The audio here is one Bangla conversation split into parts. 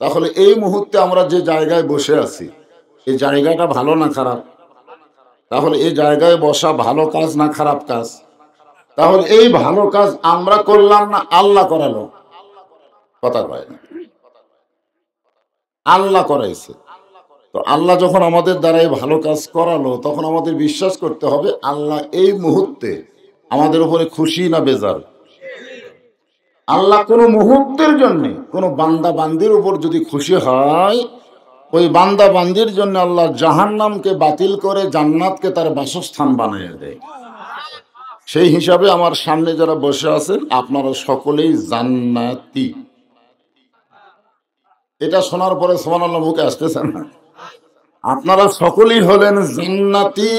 তাহলে এই মুহূর্তে আমরা যে জায়গায় বসে আছি, এই জায়গাটা ভালো না খারাপ? তাহলে এই জায়গায় বসা ভালো কাজ না খারাপ কাজ? তাহলে এই ভালো কাজ আমরা করলাম না আল্লাহ করালো? কথা কয় না। আল্লাহ করাইছে। তো আল্লাহ যখন আমাদের দ্বারা এই ভালো কাজ করালো, তখন আমাদের বিশ্বাস করতে হবে আল্লাহ এই মুহূর্তে আমাদের উপরে খুশি না বেজার? আল্লাহ কোনো মুহূর্তের জন্য কোনো বান্দা বান্দির উপর যদি খুশি হয়, ওই বান্দা বান্দির জন্য আল্লাহ জাহান্নামকে বাতিল করে জান্নাতকে তার বাসস্থান বানিয়ে দেয়। সেই হিসাবে আমার সামনে যারা বসে আছেন আপনারা সকলেই জান্নাতি। এটা শোনার পরে সুবহানাল্লাহ মুখে আসতেছে না? আপনারা সকলেই হলেন জান্নাতি।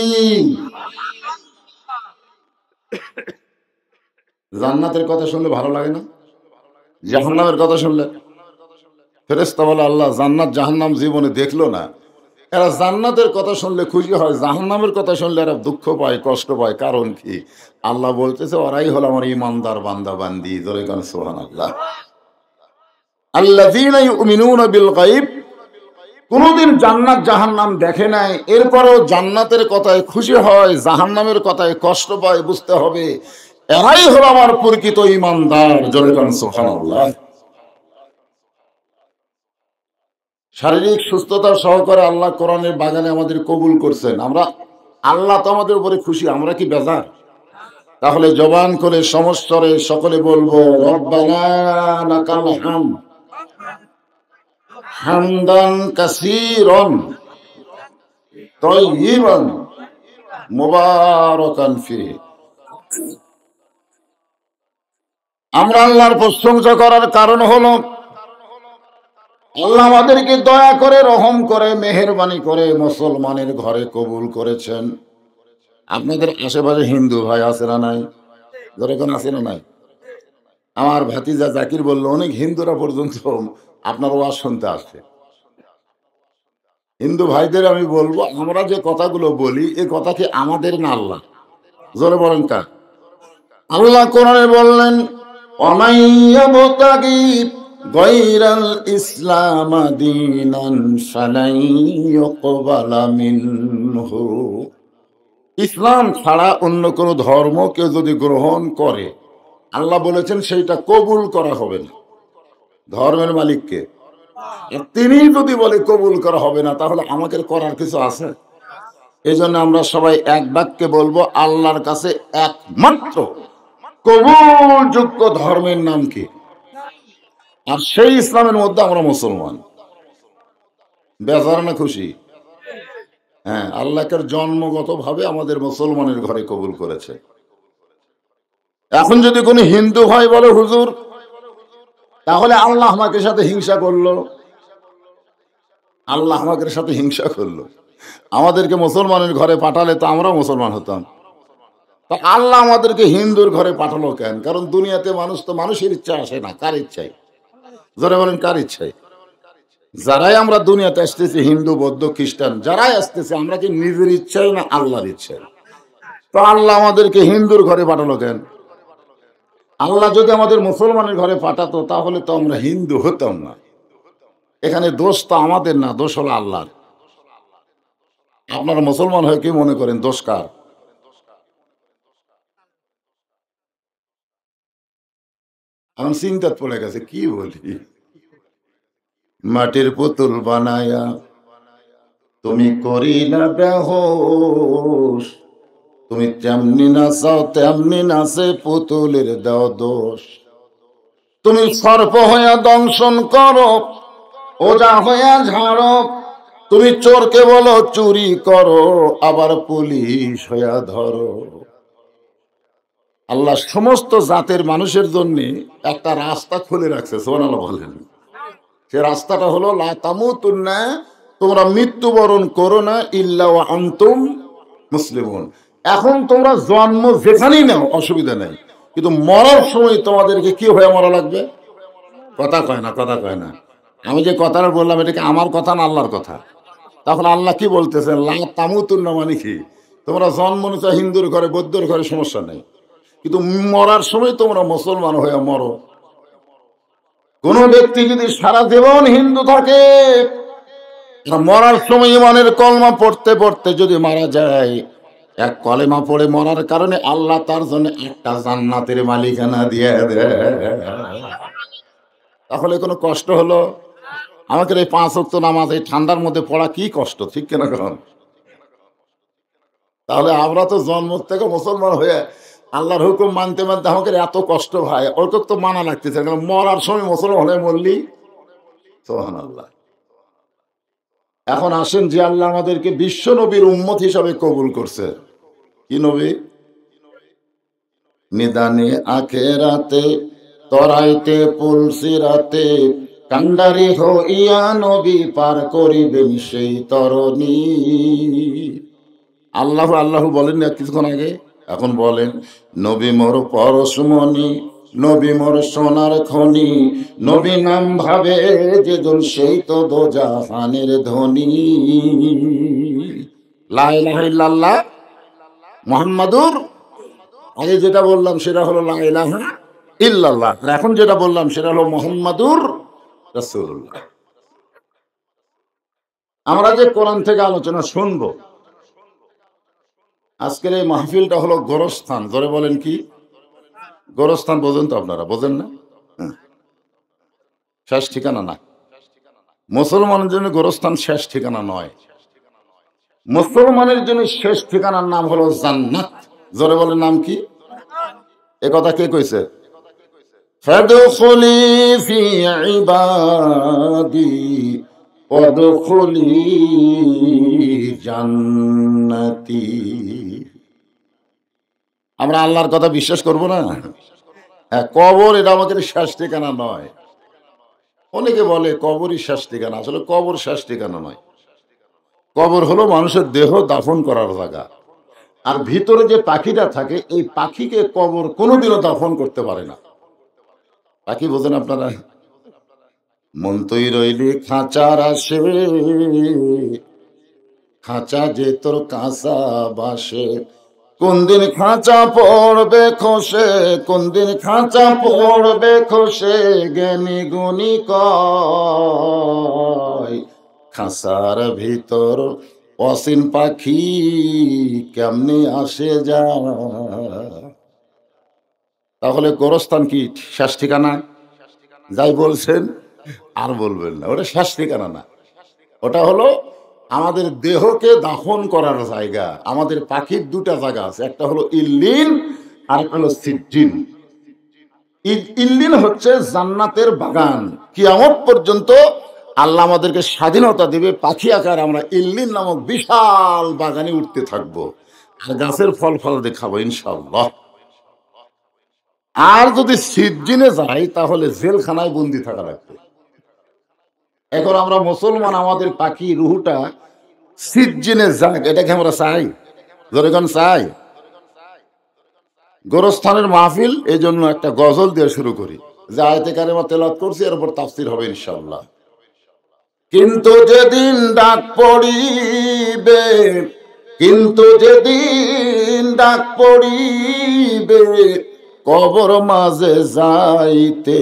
জান্নাতের কথা শুনলে ভালো লাগে না? জাহান্নামের কথা শুনলে ফেরেশতা বলে আল্লাহ জান্নাত জাহান্নাম জীবনে দেখলো না, এরা জান্নাতের কথা শুনলে খুশি হয়, জাহান্নামের কথা শুনলে এরা দুঃখ পায়, কষ্ট পায়। কারণ কি? আল্লাহ বলতেছে ওরাই হলো আমার ইমানদার বান্দা বান্দি। জোরে গান সুবহানাল্লাহ। আল্লাযীনা ইউমিনুনা বিল গায়ব, কোনদিন জান্নাত জাহান্নাম দেখে নাই, এরপরেও জান্নাতের কথায় খুশি হয়, জাহান্নামের কথায় কষ্ট পায়। বুঝতে হবে এরাই হলো আমার প্রকৃত ইমানদার। জোরে গান সুবহানাল্লাহ। শারীরিক সুস্থতার সহকারে আল্লাহ কোরআনের বাগানে আমাদের কবুল করছেন। আমরা আল্লাহ তো আমাদের উপরে খুশি, আমরা কি বেজার? তাহলে জবান করে সমস্তরে সকলে বলবো রব্বানা লাকাল হামদ হামদান কাসীরান তাইয়িবান মুবারাকান ফিহি। আমরা আল্লাহর প্রশংসা করার কারণ হলো আল্লাহ আমাদেরকে দয়া করে, রহম করে, মেহেরবানি করে মুসলমানের ঘরে কবুল করেছেন। আপনাদের আশেপাশে হিন্দু ভাই আছে না নাই? যেরকম আছে না নাই? আমার ভাতিজা জাকির বলল অনেক হিন্দুরা পর্যন্ত আপনার ওয়াজ শুনতে আসছে। হিন্দু ভাইদের আমি বলবো আমরা যে কথাগুলো বলি এ কথা কি আমাদের না আল্লাহ? জোরে বলেন কার? আল্লাহ কোরআনে বললেন অমাইয়াবতাগি গায়রাল ইসলাম দীনান ফালাই ইউকবালা মিনহু। ইসলাম ছাড়া অন্য কোনো ধর্ম কেউ যদি গ্রহণ করে, আল্লাহ বলেছেন সেইটা কবুল করা হবে না। ধর্মের মালিককে তিনি যদি বলে কবুল করা হবে না, তাহলে আমাদের করার কিছু আছে? এই জন্য আমরা সবাই এক বাক্যে বলবো আল্লাহর কাছে একমাত্র কবুলযোগ্য ধর্মের নাম কি? আর সেই ইসলামের মধ্যে আমরা মুসলমান। বেজার না খুশি? হ্যাঁ, আল্লাহকে জন্মগত ভাবে আমাদের মুসলমানের ঘরে কবুল করেছে। এখন যদি কোনো হিন্দু ভাই বলে হুজুর তাহলে আল্লাহ আমাকে সাথে হিংসা করলো, আল্লাহ আমাদের সাথে হিংসা করলো, আমাদেরকে মুসলমানের ঘরে পাঠালে তো আমরাও মুসলমান হতাম। তা আল্লাহ আমাদেরকে হিন্দুর ঘরে পাঠালো কেন? কারণ দুনিয়াতে মানুষ তো মানুষের ইচ্ছা আসে না, কার ইচ্ছায়? যারা বলেন কার ইচ্ছায়? যারাই আমরা দুনিয়াতে আসতেছি, হিন্দু বৌদ্ধ খ্রিস্টান যারাই আসতেছে, আমরা কি নিজের ইচ্ছায় না আল্লাহর ইচ্ছায়? তো আল্লাহ আমাদেরকে হিন্দুর ঘরে পাঠালো কেন? আল্লাহ যদি আমাদের মুসলমানের ঘরে পাঠাতো তাহলে তো আমরা হিন্দু হতাম না। এখানে দোষ তো আমাদের না, দোষ হলো আল্লাহর। আপনারা মুসলমান হয়ে কি মনে করেন দোষ কার? এখন চিন্তা পড়ে গেছে কি বলি। মাটির পুতুল বানায়া তুমি করিলা বেহোশ, তুমি যেমনি নাচাও তেমনি নাচে পুতুলের দাও দোষ। তুমি সর্প হইয়া দংশন করো, ওজা হইয়া ঝাড়ো, তুমি চোরকে বলো চুরি করো, আবার পুলিশ হইয়া ধরো। আল্লাহ সমস্ত জাতের মানুষের জন্য একটা রাস্তা খুলে রাখছে। সুবহানাল্লাহ বলেন। সে রাস্তাটা হলো লা তামুতুন্না, তোমরা মৃত্যুবরণ করো না ইল্লা ওয়া আনতুম মুসলিমুন। এখন তোমরা জন্ম যেখানেই নাও অসুবিধা নেই, কিন্তু মরার সময় তোমাদেরকে কি হয়ে মরা লাগবে? কথা কয় না, কথা কয় না। আমি যে কথাটা বললাম এটা কি আমার কথা না আল্লাহর কথা? তখন আল্লাহ কি বলতেছেন? লা তামুতুন্না মানে কি? তোমরা জন্ম নিতে হিন্দুর ঘরে বৌদ্ধর ঘরে সমস্যা নেই, কিন্তু মরার সময় তোমরা মুসলমান হয়ে মরো। কোন ব্যক্তি যদি সারা জীবন হিন্দু থাকে, মরার সময় ইমানের কলমা পড়তে পড়তে যদি মারা যায়, এক কলেমা পড়ে মরার কারণে আল্লাহ তার জন্য একটা জান্নাতের মালিকানা দিয়ে দেয়। তাহলে কোনো কষ্ট হলো? আমাদের এই 5 ওয়াক্ত নামাজ এই ঠান্ডার মধ্যে পড়া কি কষ্ট, ঠিক কিনা কখন? তাহলে আমরা তো জন্ম থেকে মুসলমান হয়ে আল্লাহর হুকুম মানতে মানতে আমাদের এত কষ্ট ভাই, ওরকম তো মানা লাগতেছে, কারণ মরার সময় মুসলমান হয়ে মরলি। সুবহানাল্লাহ। এখন আসেন, যে আল্লাহ আমাদেরকে বিশ্ব নবীর উম্মত হিসাবে কবুল করছে, কি নবী? নিদানে আখেরাতে তরাইতে পুলসিরাতে কান্ডারি হইয়া নবী পার করিবেন সেই তরণী। আল্লাহ আল্লাহ বলেন না কিছুক্ষণ আগে, এখন বলেন নবী মোর পরশমণি, নবী মোর সোনার খনি, নবী নাম ভাবে যেজন সেই তো দোজাহানের ধনী। লা ইলাহা ইল্লাল্লাহ মুহাম্মাদুর, আগে যেটা বললাম সেটা হলো লা ইলাহা ইল্লাল্লাহ, আর এখন যেটা বললাম সেটা হলো মুহাম্মাদুর রাসূলুল্লাহ। আমরা যে কোরআন থেকে আলোচনা শুনবো, আজকের এই মাহফিলটা হলো গোরস্থান। জোরে বলেন কি গোরস্থান? বোঝেন তো আপনারা? বোঝেন না? হ্যাঁ, শেষ ঠিকানা না। মুসলমানের জন্য গোরস্থান শেষ ঠিকানা নয়, মুসলমানের জন্য শেষ ঠিকানার নাম হলো জান্নাত। জোরে বলেন নাম কি? এ কথা কে কইছে? ফাদখুলি ফি ইবাদি ওয়াদখুলি জান্নাতি। আমরা আল্লাহর কথা বিশ্বাস করব না? হ্যাঁ, কবর এটা আমাদের শেষ ঠিকানা নয়। অনেকে বলে কবরই শেষ ঠিকানা, আসলে কবর শেষ ঠিকানা নয়। কবর হলো মানুষের দেহ দাফন করার জায়গা, আর ভিতরে যে পাখিটা থাকে এই পাখিকে কবর কোনোদিনও দাফন করতে পারে না। পাখি বোঝেন আপনারা? মন তুই রইলি খাঁচার আসে, খাঁচা যে তোর কাঁচা বাসে, কোন দিন খাঁচা পড়বে খসে, কোন দিন খাঁচা পড়বে খসে, জ্ঞানী গুণী কয় খাঁচার ভিতর অসীন পাখি কেমনে আসে যায়। তাহলে গোরস্থান কি শেষ ঠিকানা? যাই বলছেন আর বলবেন না, ওটা শেষ ঠিকানা না। ওটা হলো আমাদের দেহকে দাফন করার জায়গা। আমাদের পাখির দুটা জায়গা আছে, একটা হলো ইল্লিন আর একটা হলো সিজ্জিন। ইল্লিন হচ্ছে জান্নাতের বাগান। কিয়ামত পর্যন্ত আল্লাহ আমাদেরকে স্বাধীনতা দিবে, পাখি আকার আমরা ইল্লিন নামক বিশাল বাগানে উঠতে থাকবো, আর গাছের ফল ফল দেখাবো ইনশাআল্লাহ। আর যদি সিজ্জিনে যাই তাহলে জেলখানায় বন্দি থাকা লাগবে। এখন আমরা মুসলমান, আমাদের পাখি রুহুটা সিজ্জিনে যাক, এটাকে আমরা চাই? যখন চাই। গোরস্থানের মাহফিল এই জন্য একটা গজল দিয়ে শুরু করি, যে আয়াতে কারিমা তেলাওয়াত করছি, এর উপর তাফসীর হবে ইনশাআল্লাহ। কিন্তু যেদিন ডাক পড়িবে, কিন্তু যেদিন ডাক পড়িবে, কবর মাঝে যাইতে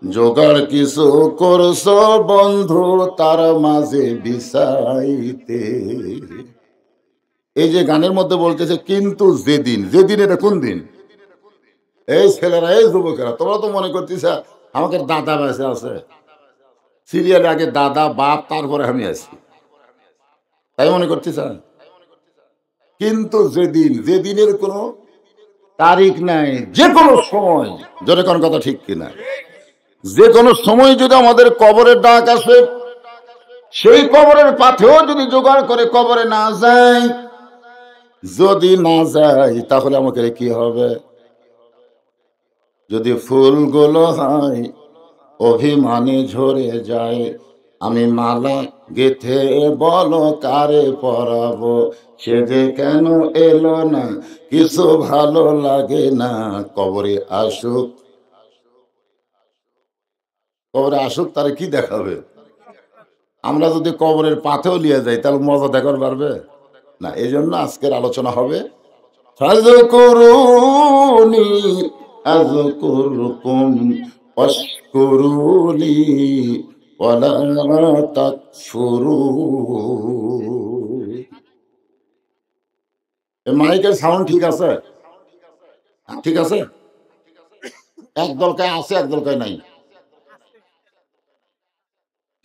জোগাড় কিছু করছ বন্ধু তার মাঝে বিছাইতে। এই যে গানের মধ্যে বলতেছে কিন্তু যেদিন, যেদিন এটা কোন দিন? এই ছেলেরা, এই যুবকেরা, তোমরা তো মনে করতেছ আমাকে দাদা বেঁচে আছে, সিরিয়ালে আগে দাদা বাপ তারপরে আমি আছি, তাই মনে করতেছ? কিন্তু যেদিন, যেদিনের কোনো তারিখ নাই, যে কোনো সময়, জোরে কোন কথা ঠিক কিনা? যে কোনো সময় যদি আমাদের কবরের ডাক আসে, সেই কবরের পাথেও যদি জোগাড় করে কবরে না যায়, যদি না যায় তাহলে আমাকে কি হবে? যদি ফুলগুলো হয় অভিমানে ঝরে যায়, আমি মালা গেথে বলো কারে পরাবো, সে যে কেন এলো না, কিছু ভালো লাগে না, কবরে আসুক, কবরে আসুক, তারে কি দেখাবে? আমরা যদি কবরের পাথেও লিয়ে যাই তাহলে মজা দেখার পারবে না। এই জন্য আজকের আলোচনা হবে ফাযকুরুনি আযকুরকুম ওয়াশকুরুলি ওয়ালা তাকফুরুন। এই মাইকের সাউন্ড ঠিক আছে? ঠিক আছে? এক দলকায় আছে, এক দলকায় নাই।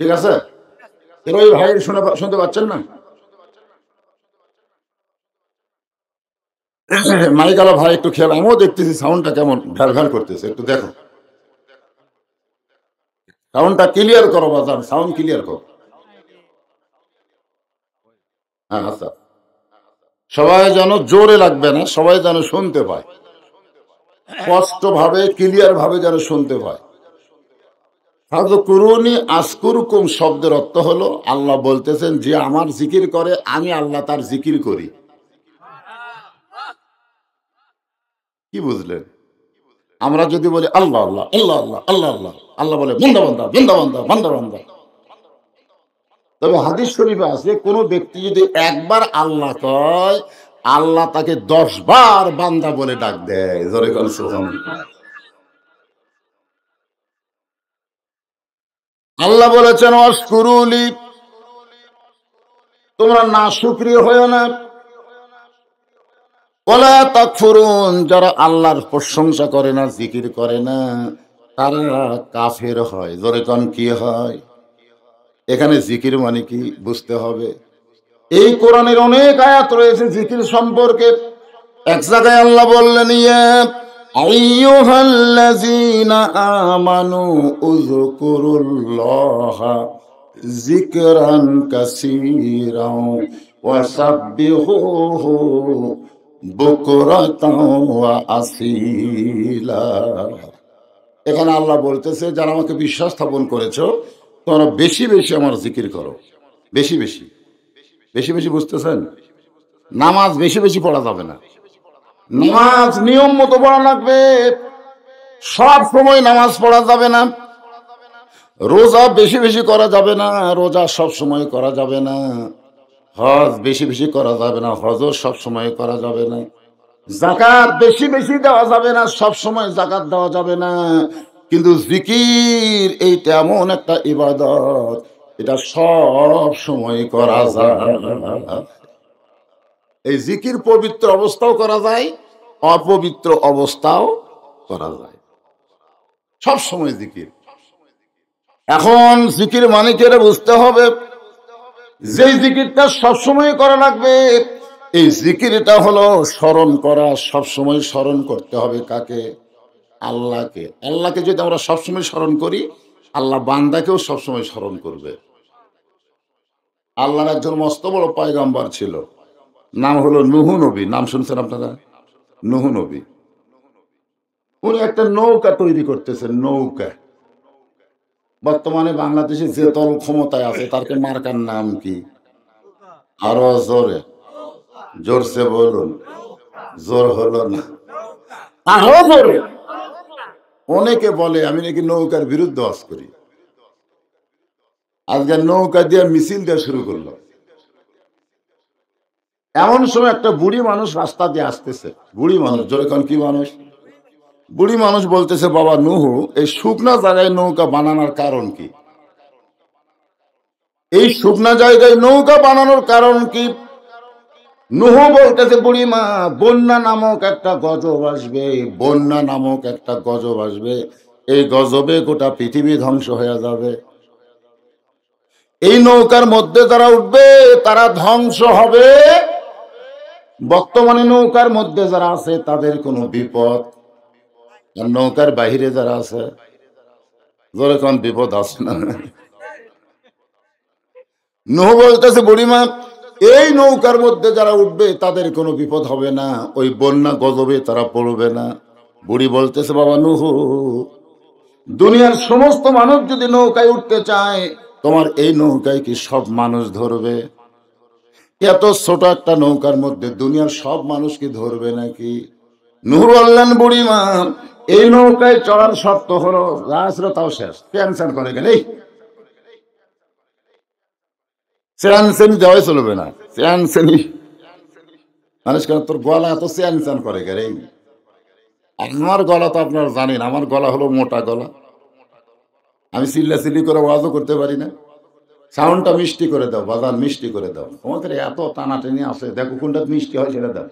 ঠিক আছে? এর ওই ভাই শুনতে পাচ্ছেন না? মাইকালা ভাই একটু খেয়াল, আমিও দেখতেছি সাউন্ডটা কেমন ভ্যাল ভ্যাল করতেছে, একটু দেখো। সাউন্ডটা ক্লিয়ার করো বাজান, সাউন্ড ক্লিয়ার করো। হ্যাঁ আচ্ছা, সবাই যেন জোরে লাগবে না, সবাই যেন শুনতে পায়, স্পষ্ট ভাবে ক্লিয়ার ভাবে যেন শুনতে পায়। ফাযকুরুনি আযকুরকুম শব্দের অর্থ হলো আল্লাহ বলতেছেন যে আমার জিকির করে আমি আল্লাহ তার জিকির করি। কি বুঝলেন? আমরা যদি বলি আল্লাহ আল্লাহ আল্লাহ আল্লাহ আল্লাহ আল্লাহ, আল্লাহ বলে বান্দা বান্দা বান্দা বান্দা বান্দা বান্দা। তবে হাদিস শরীফে আছে কোন ব্যক্তি যদি একবার আল্লাহ কয়, আল্লাহ তাকে 10 বার বান্দা বলে ডাক দেয়। জোরে বল সুবহানাল্লাহ। আল্লাহ বলেছেন ওয়াশকুরুলি, তোমরা নাশুকরিয়া হয়ো না। ওয়ালা তাকফুরুন, যারা আল্লাহর প্রশংসা করে না, জিকির করে না, তারা কাফের হয়। জোরে কোন কি হয়? এখানে জিকির মানে কি বুঝতে হবে। এই কোরআনের অনেক আয়াত রয়েছে জিকির সম্পর্কে। এক জায়গায় আল্লাহ বললেন ইয়া আইয়ুহাল্লাযীনা আমানু উযকুরুল্লাহা যিকরান কাসীরাও ওয়া সাব্বিহুহু বুকরাতাও ওয়া আসীলা। এখানে আল্লাহ বলতেছে যারা আমাকে বিশ্বাস স্থাপন করেছো তোমরা বেশি বেশি আমার জিকির করো। বেশি বেশি, বেশি বেশি বুঝতেছেন? নামাজ বেশি বেশি পড়া যাবে না, নামাজ নিয়ম মতো পড়া লাগবে। সব সময় নামাজ পড়া যাবে না। রোজা বেশি বেশি করা যাবে না, রোজা সব সময় করা যাবে না। হজ বেশি বেশি করা যাবে না, হজও সব সময় করা যাবে না। যাকাত বেশি বেশি দেওয়া যাবে না, সব সময় যাকাত দেওয়া যাবে না। কিন্তু জিকির এইটা এমন একটা ইবাদত, এটা সব সময় করা যায়। এই জিকির পবিত্র অবস্থাও করা যায়, অপবিত্র অবস্থাও করা যায়, সব সময় জিকির। এখন জিকির মানে কি এটা বুঝতে হবে। যেই জিকিরটা সবসময় করা লাগবে, এই জিকিরটা হলো স্মরণ করা। সবসময় স্মরণ করতে হবে কাকে? আল্লাহকে। আল্লাহকে যদি আমরা সবসময় স্মরণ করি, আল্লাহ বান্দাকেও সবসময় স্মরণ করবে। আল্লাহর একজন মস্ত বড় পয়গম্বর ছিল, নাম হলো নূহ নবী। নাম শুনছেন আপনারা? নূহ নবী। উনি একটা নৌকা তৈরি করতেছেন, নৌকা। বর্তমানে বাংলাদেশে যে দল ক্ষমতায় আছে তারকে মার্কার নাম কি? আরো জোরে, জোরসে বলুন। জোর হলো না, আরো জোরে। অনেকে বলে আমি নাকি নৌকার বিরুদ্ধে ওয়াজ করি। আজকে নৌকা দিয়ে মিছিল দেওয়া শুরু করলো। এমন সময় একটা বুড়ি মানুষ রাস্তা দিয়ে আসতেছে। বুড়ি মানুষ, জোরে কোন কি মানুষ? বুড়ি মানুষ বলতেছে বাবা নূহ, এই শুকনা জায়গায় নৌকা বানানোর কারণ কি? এই শুকনা জায়গায় নৌকা বানানোর কারণ কি? নূহ বলতেছে বুড়িমা, বন্যা নামক একটা গজব আসবে, বন্যা নামক একটা গজব আসবে। এই গজবে গোটা পৃথিবী ধ্বংস হয়ে যাবে। এই নৌকার মধ্যে যারা উঠবে তারা ধ্বংস হবে। বর্তমানে নৌকার মধ্যে যারা আছে তাদের কোনো বিপদ, আর নৌকার বাহিরে যারা আছে জোরে কোন বিপদ আছে না? নূহ বলতেছে বুড়িমা, এই নৌকার মধ্যে যারা উঠবে তাদের কোনো বিপদ হবে না, ওই বন্যা গজবে তারা পড়বে না। বুড়ি বলতেছে বাবা নূহ, দুনিয়ার সমস্ত মানুষ যদি নৌকায় উঠতে চায়, তোমার এই নৌকায় কি সব মানুষ ধরবে? এত ছোট একটা নৌকার মধ্যে দুনিয়ার সব মানুষ কি ধরবে নাকি? নূহ বললেন বুড়িমা, এই নৌকায় চড়ার শর্ত হলো যা ছিল তাও শেষ। ক্যান্সার করে গেলে চেয়ানসেনি দেওয়াই চলবে না। চেয়ানসেনি মানুষ কেন তোর গলা এত চেয়ানচান করে গেলে? আমার গলা তো আপনারা জানেন, আমার গলা হলো মোটা গলা। আমি চিল্লাচিল্লি করে ওয়াজও করতে পারি না। সাউন্ডটা মিষ্টি করে দাও, বাজার মিষ্টি করে দাও। তোমাদের এত টানাটানি আছে, দেখো কোনটা মিষ্টি হয় সেটা দাও।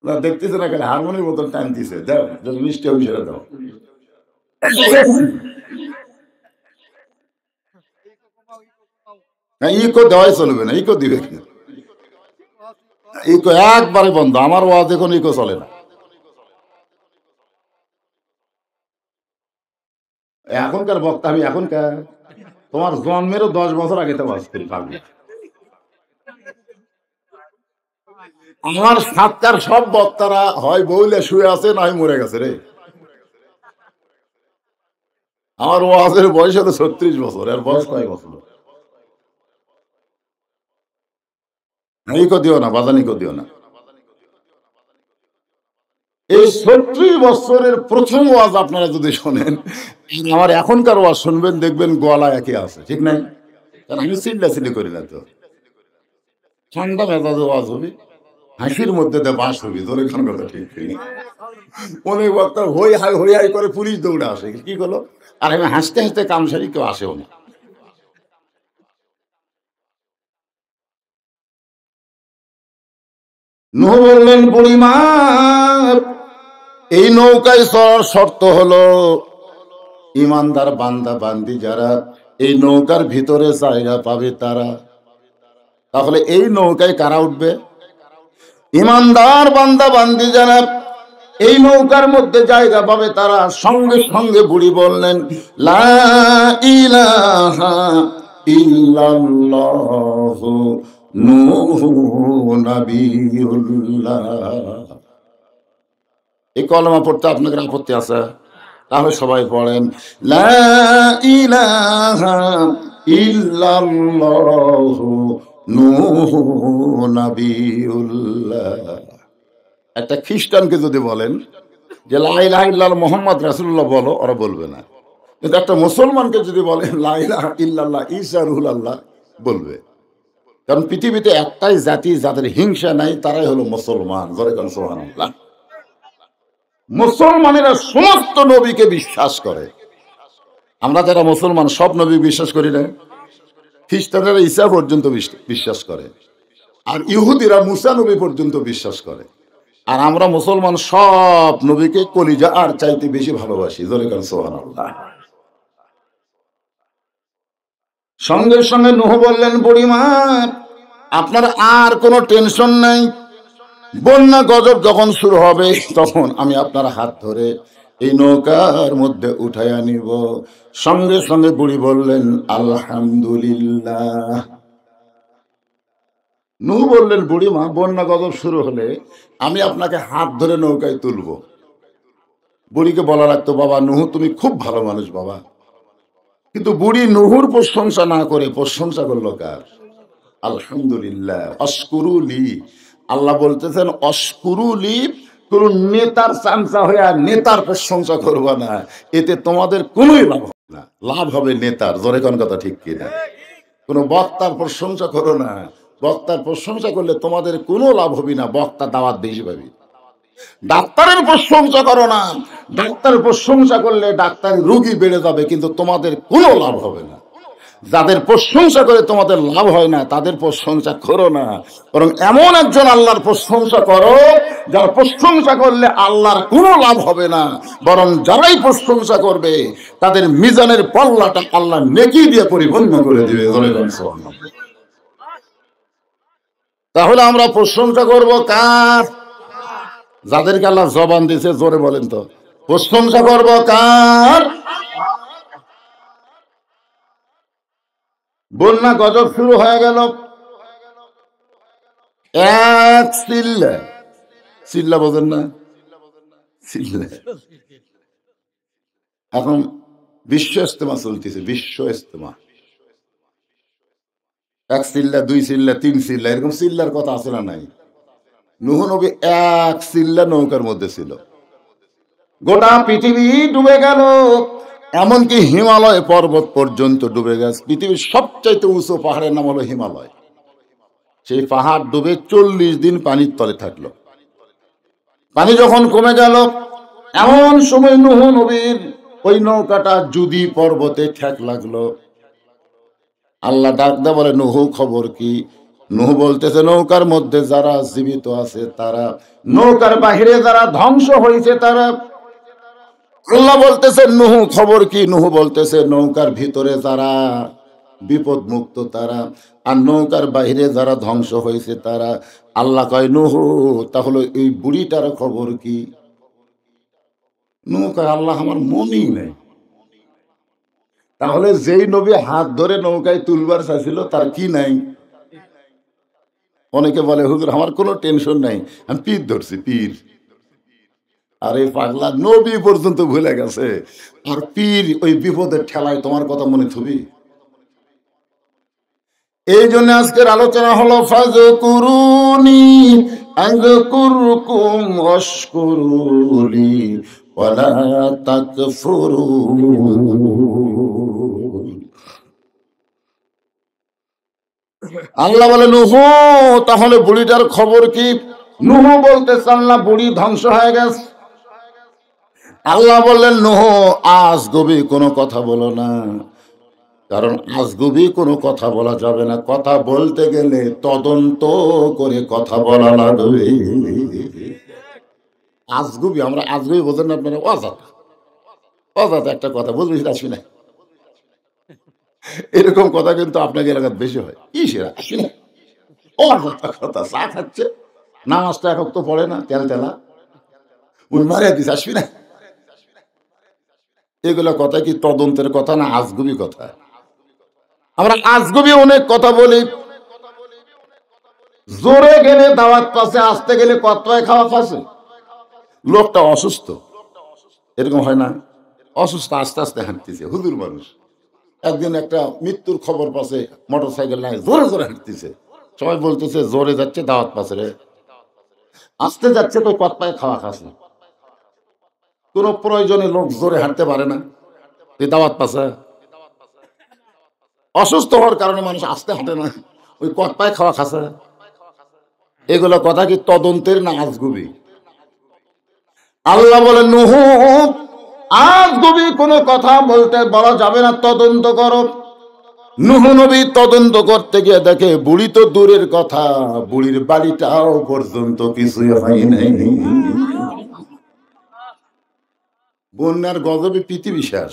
না দেখতেছে না, খালি হারমোনির মতন টাইম দিছে, দাও যদি মিষ্টি হবে সেটা দাও। না ইকো দেওয়াই চলবে না, ইকো দিবে কি? ইকো একবারে বন্ধ, আমার ওয়াজ এখন ইকো চলে না। এখনকার বক্তা আমি এখনকার, তোমার জন্মেরও 10 বছর আগে তো ওয়াজ করি পারবে। আমার সাতটার সব বক্তারা হয় বউলে শুয়ে আছে, না হয় মরে গেছে রে। আমার ওয়াজের বয়স হলো 36 বছর, এর বয়স কয় বছর? ইকো দিও না, বাজান ইকো দিও না। এই 36 বছরের প্রথম ওয়াজ আপনারা যদি শোনেন, আমার এখনকার ওয়াজ শুনবেন, দেখবেন গলা একই আছে, ঠিক নাই? কারণ আমি চিল্লাচিল্লি করি না তো। ঠান্ডা মেজাজে ওয়াজ হবে, হাসির মধ্যে দিয়ে বাস হবে, ধরে খান কথা ঠিক ঠিক। অনেক বক্তা হই হাই হই হাই করে, পুলিশ দৌড়ে আসে, কি করলো? আর আমি হাসতে হাসতে কাম সারি, কেউ আসেও না। নূহ বললেন, বুড়িমা এই নৌকায় চড়ার শর্ত হলো ইমানদার বান্দা বান্দি যারা এই নৌকার ভিতরে জায়গা পাবে তারা। তাহলে এই নৌকায় কারা উঠবে? ইমানদার বান্দা বান্দি যারা এই নৌকার মধ্যে জায়গা পাবে তারা। সঙ্গে সঙ্গে বুড়ি বললেন, লা ইলাহা ইল্লাল্লাহু নূহু নবিয়ুল্লাহ। এই কলমা পড়তে আপনাদের আপত্তি আছে? তাহলে সবাই পড়েন, লা ইলাহা ইল্লাল্লাহু নূহু নবিয়ুল্লাহ। একটা খ্রিস্টানকে যদি বলেন যে লা ইলাহা ইল্লাল্লাহ মুহাম্মদ রাসূলুল্লাহ বলো, ওরা বলবে না। কিন্তু একটা মুসলমানকে যদি বলেন লা ইলাহা ইল্লাল্লাহ ঈসা রুহুল্লাহ, বলবে। কারণ পৃথিবীতে একটাই জাতি যাদের হিংসা নাই, তারাই হলো মুসলমান। জোরে বলেন সুবহানাল্লাহ। মুসলমানেরা সমস্ত নবীকে বিশ্বাস করে। আমরা যারা মুসলমান সব নবী বিশ্বাস করি না। খ্রিস্টানেরা ঈসা পর্যন্ত বিশ্বাস করে, আর ইহুদিরা মুসা নবী পর্যন্ত বিশ্বাস করে। আর আমরা মুসলমান সব নবীকে কলিজা আর চাইতে বেশি ভালোবাসি। জোরে বলেন সুবহানাল্লাহ। সঙ্গে সঙ্গে নূহ বললেন, বুড়িমা আপনার আর কোনো টেনশন নাই। বন্যা গজব যখন শুরু হবে, তখন আমি আপনার হাত ধরে এই নৌকার মধ্যে উঠাইয়া নিব। সঙ্গে সঙ্গে বুড়ি বললেন, আলহামদুলিল্লাহ। নূহ বললেন, বুড়িমা বন্যা গজব শুরু হলে আমি আপনাকে হাত ধরে নৌকায় তুলব। বুড়িকে বলা লাগতো, বাবা নূহ তুমি খুব ভালো মানুষ বাবা। কিন্তু বুড়ি নূহুর প্রশংসা না করে প্রশংসা করলো কার? আলহামদুলিল্লাহ। অস্কুরুলি, আল্লাহ বলতেছেন অস্কুরুলি। কোন নেতার চামচা হয়ে আর নেতার প্রশংসা করবা না, এতে তোমাদের কোনোই লাভ হবে না। লাভ হবে নেতার। জোরে কোন কথা ঠিক কিনা? কোন বক্তার প্রশংসা করো না। বক্তার প্রশংসা করলে তোমাদের কোনো লাভ হবে না, বক্তা দাওয়াত বেশি পাবি। ডাক্তারের প্রশংসা করো না। ডাক্তারের প্রশংসা করলে ডাক্তারের রোগী বেড়ে যাবে, কিন্তু তোমাদের কোনো লাভ হবে না। যাদের প্রশংসা করে তোমাদের লাভ হয় না, তাদের প্রশংসা করো না। বরং এমন একজন আল্লাহর প্রশংসা করো, যার প্রশংসা করলে আল্লাহর কোনো লাভ হবে না, বরং যারাই প্রশংসা করবে তাদের মিজানের পাল্লাটা আল্লাহ নেকি দিয়ে পরিপূর্ণ করে দিবে। তাহলে আমরা প্রশংসা করব কার? যাদেরকে আল্লাহ জবান দিয়েছে। জোরে বলেন তো, প্রশংসা করব কার? বন্যা গজব শুরু হয়ে গেল। এক চিল্লা, চিল্লা বোঝেন না? চিল্লা। এখন বিশ্ব ইস্তেমা চলতেছে, বিশ্ব ইস্তেমা। এক চিল্লা, দুই চিল্লা, তিন চিল্লা, এরকম চিল্লার কথা আছে না নাই? নূহ নবী এক চিল্লা নৌকার মধ্যে ছিল। গোটা পৃথিবী ডুবে গেল, এমনকি হিমালয় পর্বত পর্যন্ত ডুবে গেছে। পৃথিবীর সবচাইতে উঁচু পাহাড়ের নাম হলো হিমালয়। সেই পাহাড় ডুবে 40 দিন পানির তলে থাকলো। পানি যখন কমে গেল, এমন সময় নূহ নবীর ওই নৌকাটা যদি পর্বতে ঠেক লাগলো। আল্লাহ ডাক দে বলে, নূহ খবর কি? নূহ বলতেছে, নৌকার মধ্যে যারা জীবিত আছে তারা, নৌকার বাহিরে যারা ধ্বংস হয়েছে তারা। আল্লাহ বলতেছে, নূহ খবর কি? নূহ বলতেছে, নৌকার ভিতরে যারা বিপদ মুক্ত তারা, আর নৌকার বাইরে যারা ধ্বংস হয়েছে তারা। আল্লাহ কয়, নূহ তাহলে এই বুড়িটার খবর কি? নূহ কয়, আল্লাহ আমার মনই নেই। তাহলে যেই নবী হাত ধরে নৌকায় তুলবার চাইছিল তার কি নাই? অনেকে বলে, হুজুর আমার কোনো টেনশন নাই, আমি পীর ধরছি, পীর। আরে পাগলা, নবী পর্যন্ত ভুলে গেছে, আর পীর ওই বিপদের ঠেলায় তোমার কথা মনে থবি? এই জন্য আজকের আলোচনা হলো ফাযকুরুনি আযকুরকুম ওয়াশকুরুলি ওয়ালা তাকফুরুন। আল্লাহ বলে, নূহ তাহলে বুড়িটার খবর কি? নূহ বলতেছে, আল্লাহ বুড়ি ধ্বংস হয়ে গেছে। আল্লাহ বললেন, নূহ আজগুবি কোনো কথা বলো না, কারণ আজগুবি কোনো কথা বলা যাবে না। কথা বলতে গেলে তদন্ত করে কথা বলা লাগবে। আজগুবি, আমরা আজগুবি বোঝেন না আপনারা? অজাত, অজাত একটা কথা বুঝবি, আসবি না, এরকম কথা কিন্তু আপনাকে এলাকার বেশি হয়। কি সেরা আসবি না, অজাত কথা। চা খাচ্ছে, নামাজটা এখন তো পড়ে না, তেল তেলা উনি মারিয়া দিস, আসবি না। এগুলো কথা কি তদন্তের কথা না আজগুবি কথা? আমরা আজগুবি অনেক কথা বলি। জোরে গেলে দাওয়াত পাশে, আসতে গেলে কতয় খাওয়া পাশে। লোকটা অসুস্থ, এরকম হয় না? অসুস্থ, আস্তে আস্তে হাঁটতেছে, হুজুর মানুষ। একদিন একটা মৃত্যুর খবর পাশে, মোটর সাইকেল নাই, জোরে জোরে হাঁটতেছে। সবাই বলতেছে জোরে যাচ্ছে, দাওয়াত পাশে রে। আস্তে যাচ্ছে তো কত পায়ে খাওয়া খাচ্ছে। কোন প্রয়োজনে লোক জোরে হাঁটতে পারে না, এই দাওয়াত পাশে। অসুস্থ হওয়ার কারণে মানুষ আস্তে হাঁটে না, ওই কত পায়ে খাওয়া খাচ্ছে। এগুলো কথা কি তদন্তের না আজগুবি? আল্লাহ বলেন, নূহ আজগুবি কোনো কথা বলা যাবে না, তদন্ত করো। নূহ নবী তদন্ত করতে গিয়ে দেখে বুড়ি তো দূরের কথা, বুড়ির বাড়িটাও পর্যন্ত কিছুই হয় নাই। বন্যার গজবে পৃথিবী শেষ,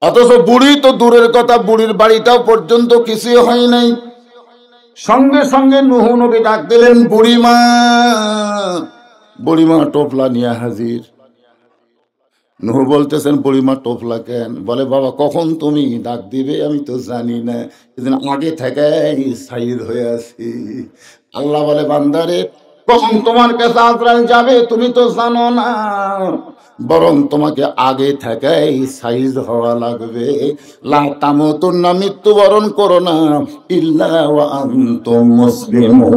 অথচ বুড়ি তো দূরের কথা, বুড়ির বাড়িটাও পর্যন্ত কিছুই হয় নাই। সঙ্গে সঙ্গে নূহ নবী ডাক দিলেন, বুড়িমা। বুড়িমা টোপলা নিয়ে হাজির। নূহ বলতেছেন, বুড়িমা টোপলা কেন? বলে, বাবা কখন তুমি ডাক দিবে আমি তো জানি না, সেদিন আগে থেকে সাইদ হয়ে আছি। আল্লাহ বলে, বান্দারে কখন তোমার কাছে আজরাইল যাবে তুমি তো জানো না, বরং তোমাকে আগে থেকেই সাইজ হওয়া লাগবে। লা তামুতুন্না, মৃত্যুবরণ করো না, ইল্লা ওয়া আনতুম মুসলিমুন।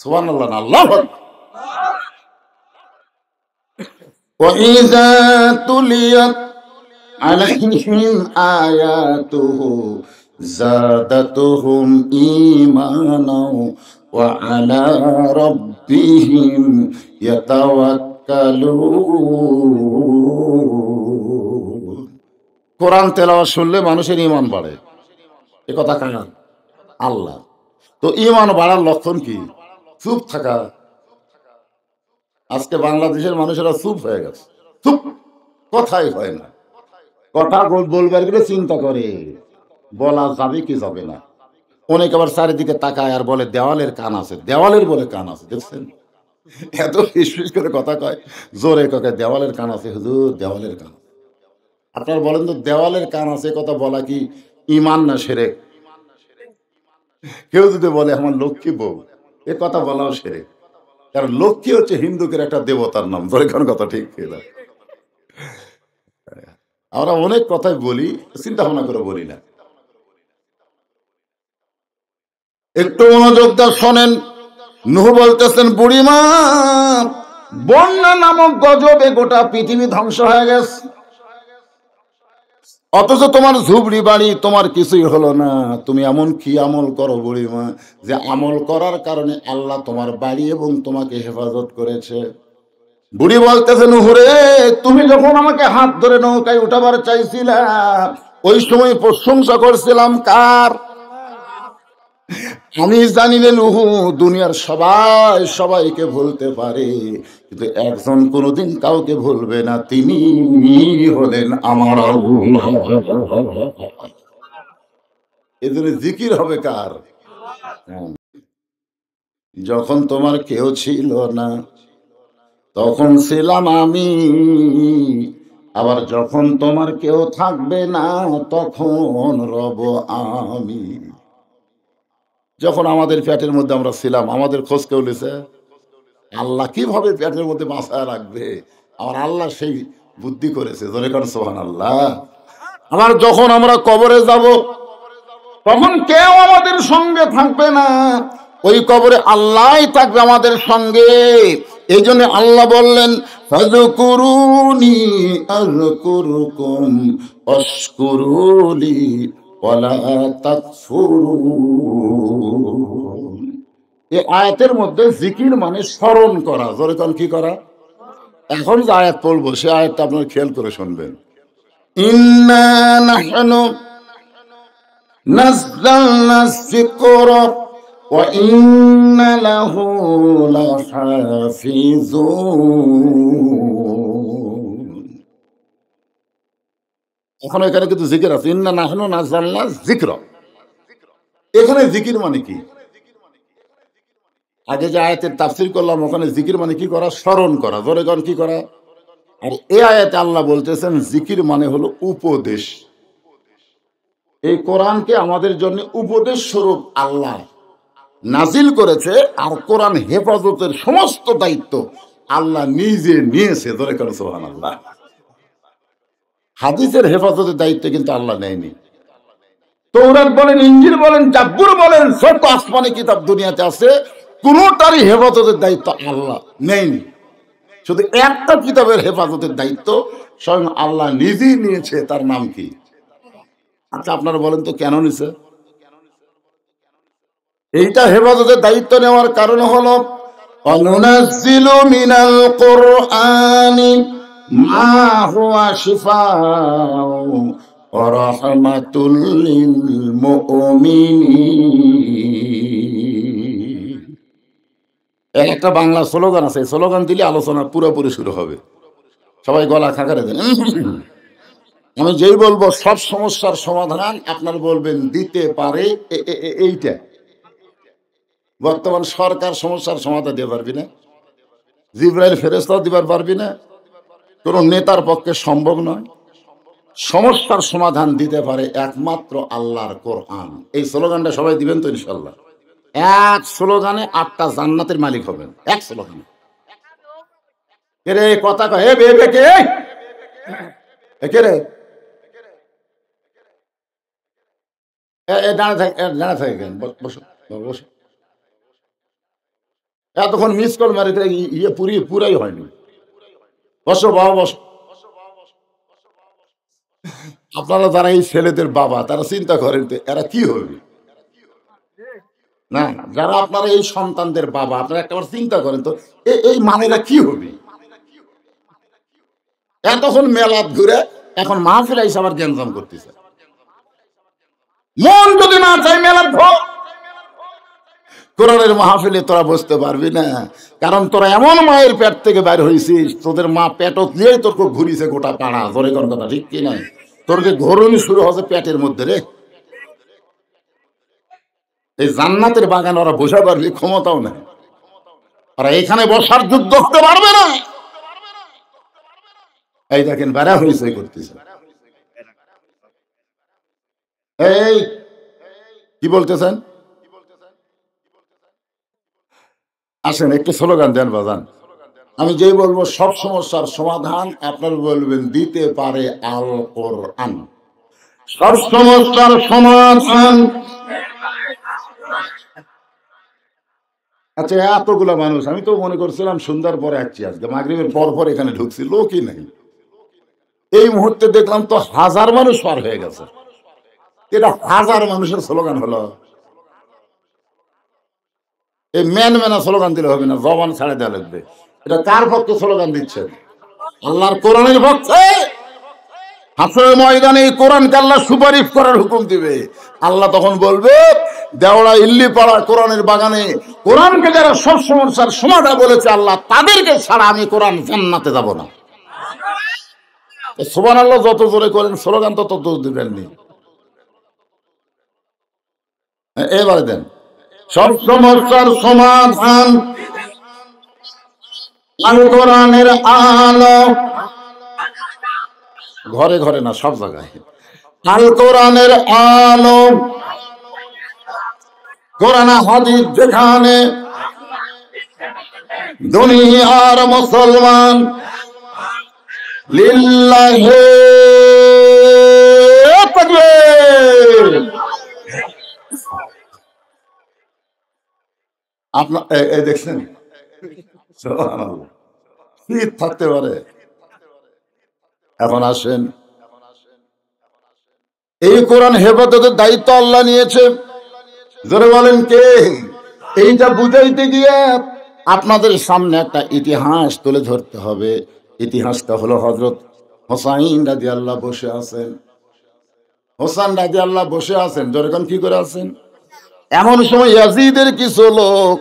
সুবহানাল্লাহ, আল্লাহু আকবার। وَإِذَا تُلِيَتْ عَلَيْهِمْ آيَاتُهُ زَادَتْهُمْ إِيمَانًا وَعَلَى رَبِّهِمْ يَتَوَكَّلُونَ। কোরআন তেলাওয়াত শুনলে মানুষের ঈমান বাড়ে, এ কথা কার? আল্লাহ। তো ঈমান বাড়ার লক্ষণ কি? চুপ থাকা। আজকে বাংলাদেশের মানুষেরা চুপ হয়ে গেছে, চুপ, কথাই হয় না। কথা বলবার গেলে চিন্তা করে বলা যাবে কি যাবে না। অনেক আবার চারিদিকে তাকায় আর বলে দেওয়ালের কান আছে, দেওয়ালের বলে কান আছে। দেখছেন এত ফিসফিস করে কথা কয়, জোরে কয় দেওয়ালের কান আছে, হুজুর দেওয়ালের কান। আপনারা বলেন তো, দেওয়ালের কান আছে কথা বলা কি ঈমান না শিরক? কেউ যদি বলে আমার লক্ষ্মী বউ, এ কথা বলাও শিরক। কারণ লক্ষ্মী হচ্ছে হিন্দুদের একটা দেবতার নাম। ধরে কোন কথা ঠিক কিনা? আমরা অনেক কথাই বলি, চিন্তা ভাবনা করে বলি না। একটু মনোযোগ দিয়ে শোনেন। নূহ বলতেছেন, বুড়িমা, বন্যা নামক গজবে গোটা পৃথিবী ধ্বংস হয়ে গেছে। অথচ তোমার ঝুবড়ি বাড়ি, তোমার কিছুই হলো না। তুমি এমন কি আমল করো বুড়িমা, যে আমল করার কারণে আল্লাহ তোমার বাড়ি এবং তোমাকে হেফাজত করেছে। বুড়ি বলতেছে, নুহুরে, তুমি যখন আমাকে হাত ধরে নৌকায় উঠাবার চাইছিলা, ওই সময় প্রশংসা করছিলাম কার? আমি জানি না নুহু, দুনিয়ার সবাই সবাইকে ভুলতে পারে, কিন্তু একজন কোনোদিন কাউকে ভুলবে না, তিনি হলেন আমার আল্লাহ। এজন্য জিকির হবে কার? যখন তোমার কেউ ছিল না তখন ছিলাম আমি, আবার যখন তোমার কেউ থাকবে না তখন রব আমি। যখন আমাদের পেটের মধ্যে আমরা ছিলাম, আমাদের খোঁজ কেউ নিছে? আল্লাহ কিভাবে পেটের মধ্যে বাঁচায় রাখবে, আমার আল্লাহ সেই বুদ্ধি করেছে। জোরে কর সুবহানাল্লাহ। আবার যখন আমরা কবরে যাব, তখন কেউ আমাদের সঙ্গে থাকবে না, ওই কবরে আল্লাহই থাকবে আমাদের সঙ্গে। এই জন্য আল্লাহ বললেন, ফাযকুরুনি আযকুরুকুম ওয়াশকুরুলি ওয়ালা তাকফুরুন। এই আয়াতের মধ্যে জিকির মানে স্মরণ করা। জোরে কোন কি করা? এখন যে আয়াত পড়বো সে আয়াতটা আপনারা খেয়াল করে শুনবেন। ইন্না নাহনু নাযালনা যিকরা ওয়া ইন্না লাহু লাহাফিজুন। এখন এখানে কিন্তু জিকির আছে, ইন্না নাহনু নাযালনা যিকরা। এখানে জিকির মানে কি? আগে যে আয়াতের তাফসীর করলাম, ওখানে জিকির মানে কি করা? স্মরণ করা। জোরে কোন কি করা? আর এই আয়াতে আল্লাহ বলতেছেন জিকির মানে হলো উপদেশ। এই কোরআনকে আমাদের জন্য উপদেশ স্বরূপ আল্লাহ নাজিল করেছে, আর কোরআন হেফাজতের সমস্ত দায়িত্ব আল্লাহ নিজে নিয়েছে। ধরে কেন সুবহানাল্লাহ। হাদিসের হেফাজতের দায়িত্ব কিন্তু আল্লাহ নেয়নি। তৌরাত বলেন, ইনজিল বলেন, জাবুর বলেন, যত আসমানি কিতাব দুনিয়াতে আছে, কোনটারই হেফাজতের দায়িত্ব আল্লাহ নেয়নি। শুধু একটা কিতাবের হেফাজতের দায়িত্ব স্বয়ং আল্লাহ নিজেই নিয়েছে। তার নাম কি? আচ্ছা আপনারা বলেন তো কেন নিছে? এইটা হেফাজতের দায়িত্ব নেওয়ার কারণ হলো, অনুনাজ্জিলু মিনাল কুরআনি মা হুয়া শিফাউ ওয়া রাহমাতুল লিল মুমিনিন। একটা বাংলা স্লোগান আছে, স্লোগান দিলে আলোচনা পুরোপুরি শুরু হবে। সবাই গলা খাকারে দেন। আমি যেই বলবো সব সমস্যার সমাধান আপনার বলবেন দিতে পারে এইটা। বর্তমান সরকার সমস্যার সমাধান দিতে পারবি না, জিবরাইল ফেরেশতাও দিবার পারবি না, কোন নেতার পক্ষে সম্ভব নয়। সমস্যার সমাধান দিতে পারে একমাত্র আল্লাহর কোরআন। এই স্লোগানটা সবাই দিবেন তো ইনশাল্লাহ? এক স্লোগানে 8টা জান্নাতের মালিক হবেন, এক স্লোগানে। কে রে কথা কয়? হে বে কে? কে রে? দাঁড়া থাক, দাঁড়া থাকে কেন? বসো বসো। এতক্ষণ মিস কল মারি ইয়ে পুরাই হয়নি। বসো বাবা বসো। আপনারা যারা এই ছেলেদের বাবা, তারা চিন্তা করেন তো এরা কি হবে? না, যারা আপনারা এই সন্তানদের বাবা, আপনারা একটাবার চিন্তা করেন তো এই মানেরা কি হবে? এতক্ষণ মেলাত ঘুরে এখন মাহফিল আইসা আবার গ্যাঞ্জাম করতেছে। মন যদি না চাই মেলাত ভোগ, কোরআনের মাহফিলে তোরা বসতে পারবি না। কারণ তোরা এমন মায়ের পেট থেকে বাইর হয়েছিস, তোদের মা পেটত নিয়েই তোর ঘুরিছে গোটা পাড়া। ধরে কোন কথা ঠিক কি নাই? তোরকে ঘরুনি শুরু হচ্ছে পেটের মধ্যে রে। এই জান্নাতের বাগান ওরা বসে পারবি ক্ষমতাও নেই, ওরা এখানে বসার যুদ্ধ হতে পারবে না। এই দেখেন বেড়া হয়েছে করতেছে। এই কি বলতেছেন? আসেন একটু স্লোগান দেন বাজান। আমি যেই বলবো সব সমস্যার সমাধান আপনার বলবেন দিতে পারে আল কোরআন। সব সমস্যার সমাধান। আচ্ছা এতগুলা মানুষ, আমি তো মনে করছিলাম সন্ধ্যার পরে আসছি, আজকে মাগরিবের পর পর এখানে ঢুকছি, লোকই নাই। এই মুহূর্তে দেখলাম তো 1000 মানুষ পার হয়ে গেছে। এটা 1000 মানুষের স্লোগান হলো। এই ম্যান ম্যানা স্লোগান দিলে হবে না, জবান ছাড়া দেওয়া লাগবে। এটা কার পক্ষে স্লোগান দিচ্ছেন? আল্লাহর কোরআনের পক্ষে। হাসরের ময়দানে এই কোরআনকে আল্লাহ সুপারিশ করার হুকুম দিবে। আল্লাহ তখন বলবে, দেওড়া ইল্লি পাড়া কোরআনের বাগানে কোরআনকে যারা সব সমস্যার সমাধান বলেছে আল্লাহ তাদেরকে ছাড়া আমি কোরআন জান্নাতে যাব না। সুবহানাল্লাহ যত জোরে করেন স্লোগান তত জোর দিবেননি। এবারে দেন, সব সমস্যার সমাধান আল কোরআনের আলো। ঘরে ঘরে না, সব জায়গায় আল কোরআনের আলো। কোরআন হাদিস যেখানে, দুনিয়ার মুসলমান লিল্লাহি তাকবীর। আপনার এই দেখছেন সুবহানাল্লাহ, কি থাকতে পারে। এখন আসেন, এই কোরআন হেফাজতের দায়িত্ব আল্লাহ নিয়েছে। জোরে বলেন কে? এইটা বুঝাইতে গিয়ে আপনাদের সামনে একটা ইতিহাস তুলে ধরতে হবে। ইতিহাসটা হলো হযরত হোসাইন রাদিয়াল্লাহু বসে আছেন। হোসেন রাদিয়াল্লাহু বসে আছেন, যখন কি করে আছেন? এমন সময় ইয়াজিদের কিছু লোক,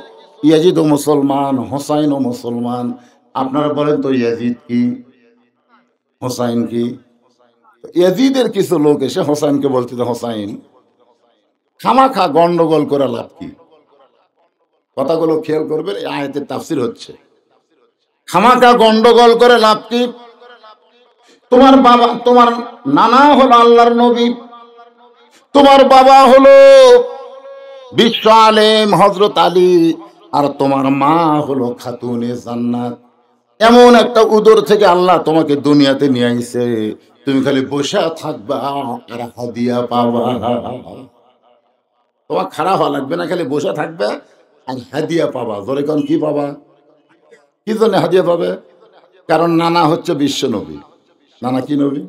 ইয়াজিদও মুসলমান, হোসাইনও মুসলমান। আপনারা বলেন তো ইয়াজিদ কি, হোসাইন কি? ইয়াজিদের কিছু লোক এসে হোসাইনকে বলতে, হোসাইন খামাখা গন্ডগোল করে লাভ কি? কথাগুলো খেয়াল করবেন, এই আয়াতের তাফসীর হচ্ছে খামাখা গন্ডগোল করে লাভ কি? তোমার বাবা, তোমার নানা হলো আল্লাহর নবী, তোমার বাবা হলো বিশ্ব আলেম হযরত আলী, আর তোমার মা হলো খাতুনে জান্নাত। এমন একটা উদর থেকে আল্লাহ তোমাকে দুনিয়াতে নিয়ে আইছে, তুমি খালি বসে থাকবা আর হাদিয়া পাবা। তোমার খারাপ হওয়া লাগবে না, খালি বসে থাকবে আর হাদিয়া পাবা। ধরে কোন কি পাবা? কি জন্য হাদিয়া পাবে? কারণ নানা হচ্ছে বিশ্ব নবী। নানা কি নবী?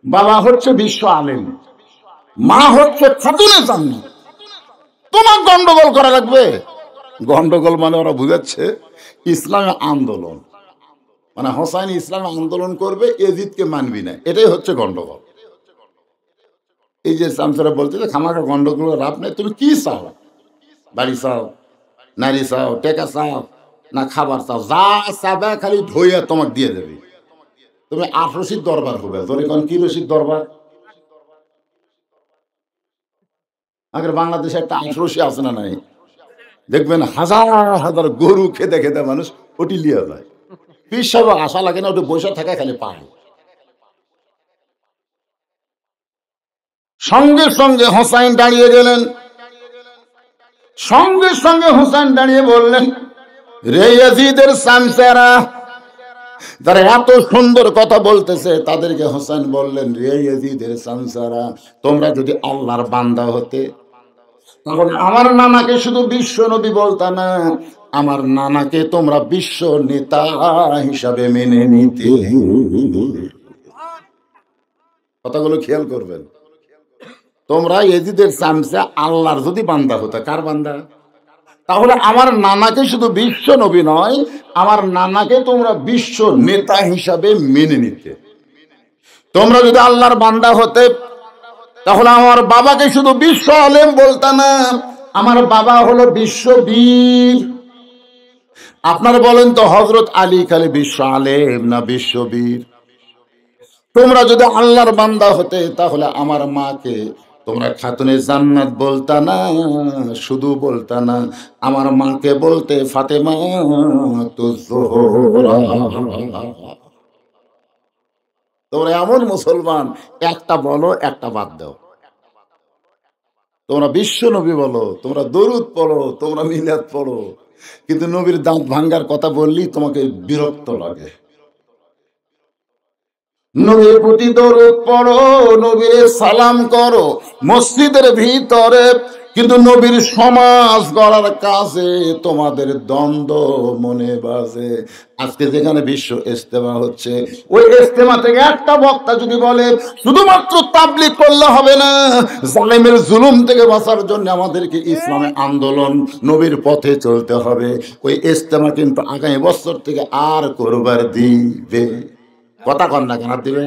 বাবা হচ্ছে বিশ্ব আলেম, মা হচ্ছে খাতুনে জান্নাত। তোমার গন্ডগোল করা লাগবে। গন্ডগোল মানে ওরা বুঝাচ্ছে ইসলামে আন্দোলন, মানে হোসাইন ইসলামে আন্দোলন করবে, এজিদকে মানবি না, এটাই হচ্ছে গন্ডগোল। এই যে সামসারা বলছে যে খামাখা গন্ডগোল লাভ নেই। তুমি কি চাও? বাড়ি চাও, নারী চাও, টেকা চাও, না খাবার চাও? যা চাবে খালি ধইয়া তোমাকে দিয়ে দেবে। তুমি 8 রশিদ দরবার হবে। ধরে কোন কি রশিদ দরবার? আগের বাংলাদেশে একটা 8 রশি আছে না নাই? দেখবেন হাজার হাজার গরু খেতে খেতে মানুষ ওটি লিয়ে যায়। পীর সাহেব আশা লাগে না, ওটি বসে থাকা খালি পায়। সঙ্গে সঙ্গে হোসাইন দাঁড়িয়ে গেলেন। সঙ্গে সঙ্গে হোসাইন দাঁড়িয়ে বললেন, রে ইয়াজিদের সামসারা, যারা এত সুন্দর কথা বলতেছে তাদেরকে হোসেন বললেন, রে ইয়াজিদের সামসারা, তোমরা যদি আল্লাহর বান্দা হতে তাহলে আমার নানাকে শুধু বিশ্ব নবী বলতা না, আমার নানাকে তোমরা বিশ্ব নেতা হিসাবে মেনে নিতে। কথাগুলো খেয়াল করবেন। তোমরা ইয়াজিদের সামসা আল্লাহর যদি বান্দা হতে, কার বান্দা? তাহলে আমার নানাকে শুধু বিশ্ব নবী নয়, আমার নানাকে তোমরা বিশ্ব নেতা হিসাবে মেনে নিতে। তোমরা যদি আল্লাহর বান্দা হতে তাহলে আমার বাবাকে শুধু বিশ্ব আলেম বলতা না, আমার বাবা হলো বিশ্ববীর। আপনারা বলেন তো হযরত আলী খালি বিশ্ব আলেম না বিশ্ববীর? তোমরা যদি আল্লাহর বান্দা হতে তাহলে আমার মাকে তোমরা খাতুনে জান্নাত বলতা না, শুধু বলতা না, আমার মাকে বলতে ফাতেমা তো জোহরা। তোমরা এমন মুসলমান, একটা বলো একটা বাদ দাও। তোমরা বিশ্ব নবী বলো, তোমরা দরুদ পড়ো, তোমরা মিলাদ পড়ো, কিন্তু নবীর দাঁত ভাঙ্গার কথা বললি তোমাকে বিরক্ত লাগে। নবীর প্রতি দরুদ পড়ো, নবীর সালাম করো, মসজিদের ভিতরে কিন্তু নবীর সমাজ গড়ার কাজে তোমাদের দ্বন্দ্ব মনে বাজে। আজকে যেখানে বিশ্ব ইজতেমা হচ্ছে, ওই ইজতেমা থেকে একটা বক্তা যদি বলে শুধুমাত্র তাবলীগ করলে হবে না, জালেমের জুলুম থেকে বাঁচার জন্য আমাদেরকে ইসলামে আন্দোলন, নবীর পথে চলতে হবে, ওই ইজতেমা কিন্তু আগামী বছর থেকে আর করবার দিবে। কথা কন না কেন? আর দিবে?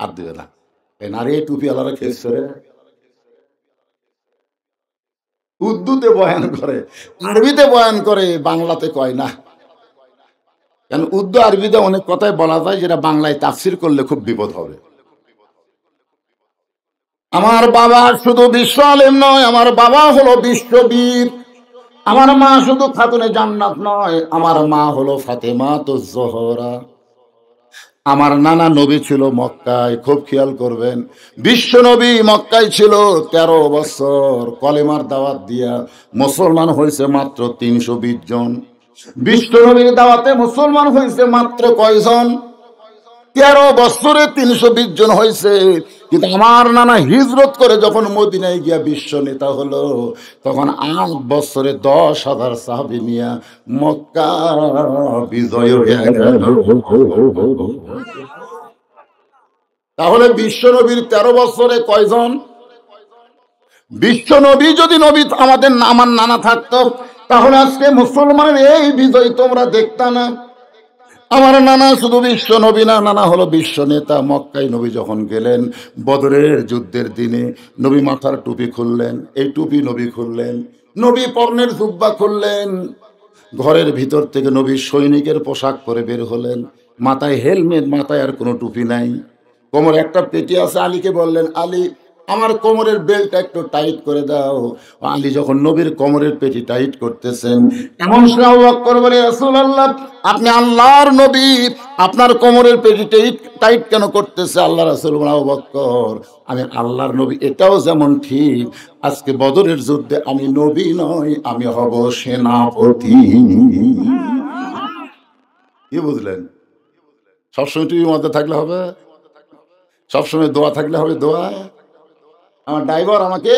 আর দিবে না। এই নারী টুপি আলাদা খেয়েছে, উর্দুতে বয়ান করে, আরবিতে বয়ান করে, বাংলাতে কয় না। কেন? উর্দু আরবিতে অনেক কথাই বলা যায় যেটা বাংলায় তাফসির করলে খুব বিপদ হবে। আমার বাবা শুধু বিশ্ব আলেম নয়, আমার বাবা হলো বিশ্ববীর। আমার মা শুধু খাতুনে জান্নাত নয়, আমার মা হলো ফাতেমা তো জোহরা। আমার নানা নবী ছিল মক্কায়, খুব খেয়াল করবেন, বিশ্ব নবী মক্কায় ছিল 13 বছর, কলেমার দাওয়াত দিয়া মুসলমান হয়েছে মাত্র 320 জন। বিশ্ব নবীর দাওয়াতে মুসলমান হয়েছে মাত্র কয়জন? 13 বছরে 320 জন হয়েছে। কিন্তু আমার নানা হিজরত করে যখন মদিনায় গিয়া বিশ্ব নেতা হলো, তখন 8 বছরে 10,000 সাহাবী নিয়া মক্কা বিজয় হয়ে গেল। তাহলে বিশ্ব নবীর 13 বছরে কয়জন? বিশ্ব নবী যদি নবী আমাদের আমার নানা থাকতো, তাহলে আজকে মুসলমানের এই বিজয় তোমরা দেখতা না। আমার নানা শুধু বিশ্ব নবী না, নানা হলো বিশ্ব নেতা। মক্কায় নবী যখন গেলেন বদরের যুদ্ধের দিনে, নবী মাথার টুপি খুললেন, এই টুপি নবী খুললেন, নবী পর্নের জুব্বা খুললেন, ঘরের ভিতর থেকে নবী সৈনিকের পোশাক পরে বের হলেন, মাথায় হেলমেট, মাথায় আর কোনো টুপি নাই, কোমরে একটা পেটি আছে। আলীকে বললেন, আলী আমার কোমরের বেল্টটা একটু টাইট করে দাও। আলী যখন নবীর কোমরের পেটি টাইট করতেছেন, এমন সময় আবু বকর বলে, রাসূলুল্লাহ আপনি আল্লাহর নবী, আপনার কোমরের পেটি টাইট কেন করতেছে? আল্লাহ রাসূল বলেন, আবু বকর আমি আল্লাহর নবী, এটাও যেমন ঠিক, আজকে বদরের যুদ্ধে আমি নবী নই, আমি হব সেনাপতি। কি বুঝলেন? সবসময় টিভির মধ্যে থাকলে হবে? সবসময় দোয়া থাকলে হবে? দোয়া। আমার ড্রাইভার আমাকে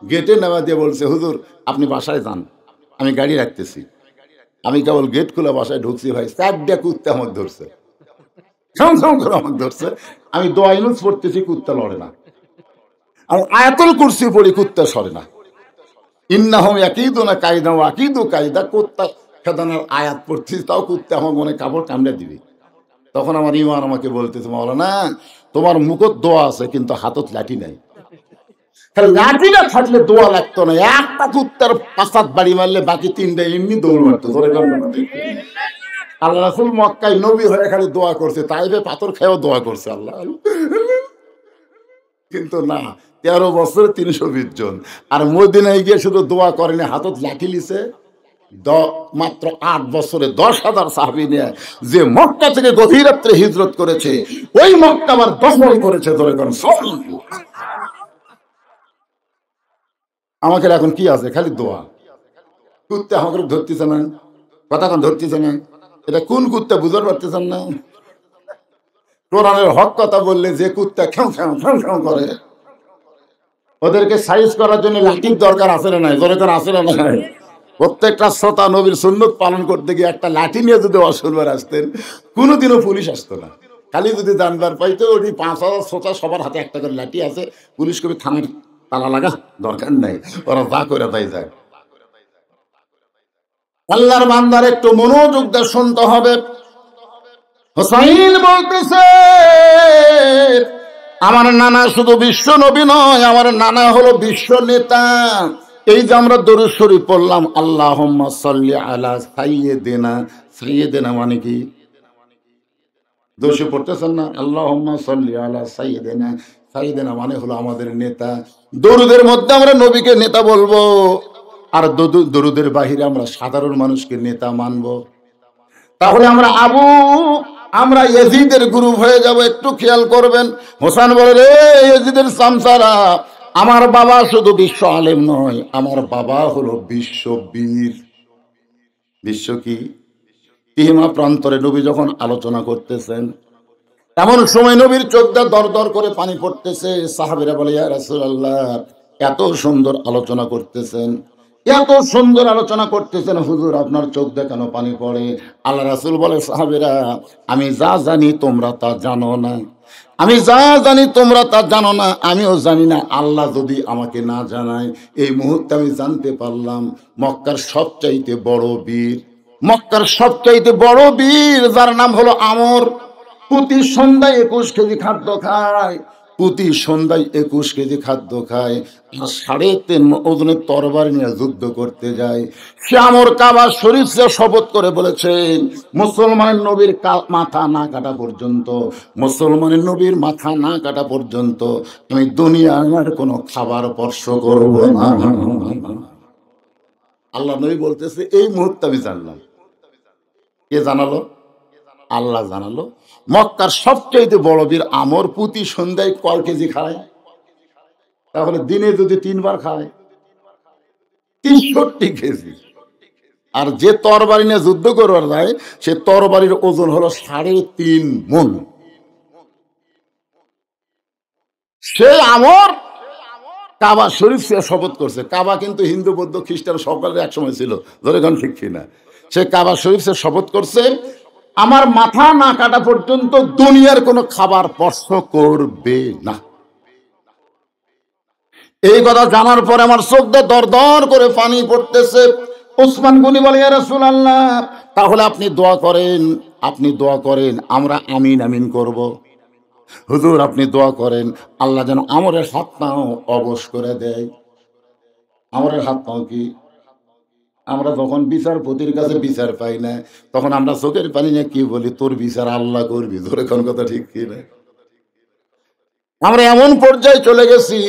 গেটে নেওয়া দিয়ে বলছে, হুজুর আপনি বাসায় যান, আমি গাড়ি রাখতেছি। আমি কেবল গেট খুলে বাসায় ঢুকছি, ভাই 4টা কুত্তে আমাকে ধরছে, সঙ্গ করে আমাকে ধরছে। আমি দোয়া ইউনুস পড়তেছি, কুত্তা লড়ে না। আমি আয়াতুল কুরসি পড়ি, কুত্তা সরে না। ইন্নাহুম ইয়াকিদুনা কায়দা ওয়া আকিদু কায়দা, কুত্তা খেদানোর আয়াত পড়তেছি, তাও কুত্তা আমার মনে কাপড় কামড়ে দিবে। তখন আমার ইমান আমাকে বলতেছে, মাওলানা তোমার মুখত দোয়া আছে কিন্তু হাতত লাঠি নাই। লাঠি না থাকলে দোয়া লাগতো না, একটা কুত্তার 5-7 বাড়ি মারলে বাকি 3টা এমনি দৌড় মারতো। আল্লাহ রাসূল মক্কায় নবী হয়ে খালি দোয়া করছে, তাইফে পাথর খেয়েও দোয়া করছে আল্লাহ। কিন্তু না, 13 বছরে 320 জন। আর মদিনায় গিয়ে শুধু দোয়া করেনি, হাতত লাঠি লিছে। মাত্র 8 বছরে 10,000 সাহাবী নিয়ে যে মক্কা থেকে গভীর রাত্রে হিজরত করেছে, ওই মক্কা আবার দখল করেছে। ধরে করেন আমাকে এখন কি আছে? খালি দোয়া। কুত্তে আমাকে ধরতেছে না, কথা কোন ধরতেছে না। এটা কোন কুত্তা বুঝতে পারতেছেন না? কোরআনের হক কথা বললে যে কুত্তা খেউ খেউ খেউ খেউ করে, ওদেরকে সাইজ করার জন্য লাঠির দরকার আছে না নাই? দরকার আছে না নাই? প্রত্যেকটা শ্রোতা নবীর সুন্নত পালন করতে গিয়ে একটা লাঠি নিয়ে যদি অসুরবার আসতেন, কোনোদিনও পুলিশ আসতো না। খালি যদি জানবার পাইতো, ওই 5,000 শ্রোতা সবার হাতে একটা করে লাঠি আছে, পুলিশ কবি থানার তালা লাগা, দরকার নাই, ওরা যা করে তাই যায়। আল্লাহর বান্দার একটু মনোযোগ দিয়ে শুনতে হবে। হুসাইন বলতেছে, আমার নানা শুধু বিশ্ব নবী নয়, আমার নানা হলো বিশ্ব নেতা। এই যে আমরা দরুদ শরীফ পড়লাম, আল্লাহুম্মা সাল্লি আলা সাইয়্যিদিনা, সাইয়্যিদিনা মানে কি? দোষে পড়তেছেন না? আল্লাহুম্মা সাল্লি আলা সাইয়্যিদিনা, সাইয়্যিদিনা মানে হলো আমাদের নেতা। দরুদের মধ্যে আমরা নবীকে নেতা বলবো, আর দরুদের বাহিরে আমরা সাধারণ মানুষকে নেতা মানবো। তাহলে আমরা ইয়াজিদের গ্রুপ হয়ে যাব। একটু খেয়াল করবেন। হোসেন বলে, রে ইয়াজিদের সামসারা, আমার বাবা শুধু বিশ্ব আলেম নয়, আমার বাবা হলো বিশ্ববীর। বিশ্ব কি? তিহিমা প্রান্তরে নবী যখন আলোচনা করতেছেন, এমন সময় নবীর চোখ দিয়ে দর দর করে পানি পড়তেছে। সাহাবীরা বলে, ইয়া রাসূলুল্লাহ এত সুন্দর আলোচনা করতেছেন, এত সুন্দর আলোচনা করতেছেন, হুজুর আপনার চোখ দিয়ে কেন পানি পড়ে? আল্লাহ রাসূল বলে, সাহাবীরা, আমি যা জানি তোমরা তা জানো না, আমি যা জানি তোমরা তা জানো না, আমিও জানি না। আল্লাহ যদি আমাকে না জানায়, এই মুহূর্তে আমি জানতে পারলাম মক্কার সবচাইতে বড় বীর, মক্কার সবচাইতে বড় বীর যার নাম হলো আমর, প্রতি সন্ধ্যায় 21 কেজি খাদ্য খায়, প্রতি সন্ধ্যায় 21 কেজি খাদ্য খায়, আর 3.5 ওজনের তরবারি নিয়ে যুদ্ধ করতে যায়। সে আমর কাবা শরীফ সে শপথ করে বলেছেন, মুসলমানের নবীর মাথা না কাটা পর্যন্ত, মুসলমানের নবীর মাথা না কাটা পর্যন্ত আমি দুনিয়ার কোনো খাবার স্পর্শ করব না। আল্লাহ নবী বলতেছে, এই মুহূর্তে আমি জানলাম। কে জানালো? আল্লাহ জানালো। মক্কার সবচেয়ে বড় বীর আমর প্রতি সন্ধ্যায় কয় কেজি খায়? তাহলে দিনে যদি 3 বার খায়, 63 কেজি। আর যে তরবারি নিয়ে যুদ্ধ করবার যায়, সে তরবারির ওজন হলো 3.5 মণ। সে আমর কাবা শরীফ সে শপথ করছে। কাবা কিন্তু হিন্দু বৌদ্ধ খ্রিস্টান সকলের এক সময় ছিল, ধরে গান ঠিক কিনা? সে কাবা শরীফ সে শপথ করছে, আমার মাথা না কাটা পর্যন্ত দুনিয়ার কোনো খাবার স্পর্শ করবে না। এই কথা জানার পরে আমার চোখ দিয়ে দর দর করে পানি পড়তেছে। ওসমান গনি বলে, ইয়া রাসূলুল্লাহ, তাহলে আপনি দোয়া করেন, আপনি দোয়া করেন, আমরা আমিন আমিন করব। হুজুর আপনি দোয়া করেন আল্লাহ যেন আমরের হাত পাও অবশ করে দেয়। আমরের হাত পাও কি? আমরা যখন বিচারপতির কাছে বিচার পাই না, তখন আমরা চোখের পানি নিয়ে কি বলি? তোর বিচার আল্লাহ করবি। ধরে কোন কথা ঠিক কি না? আমরা এমন পর্যায়ে চলে গেছি,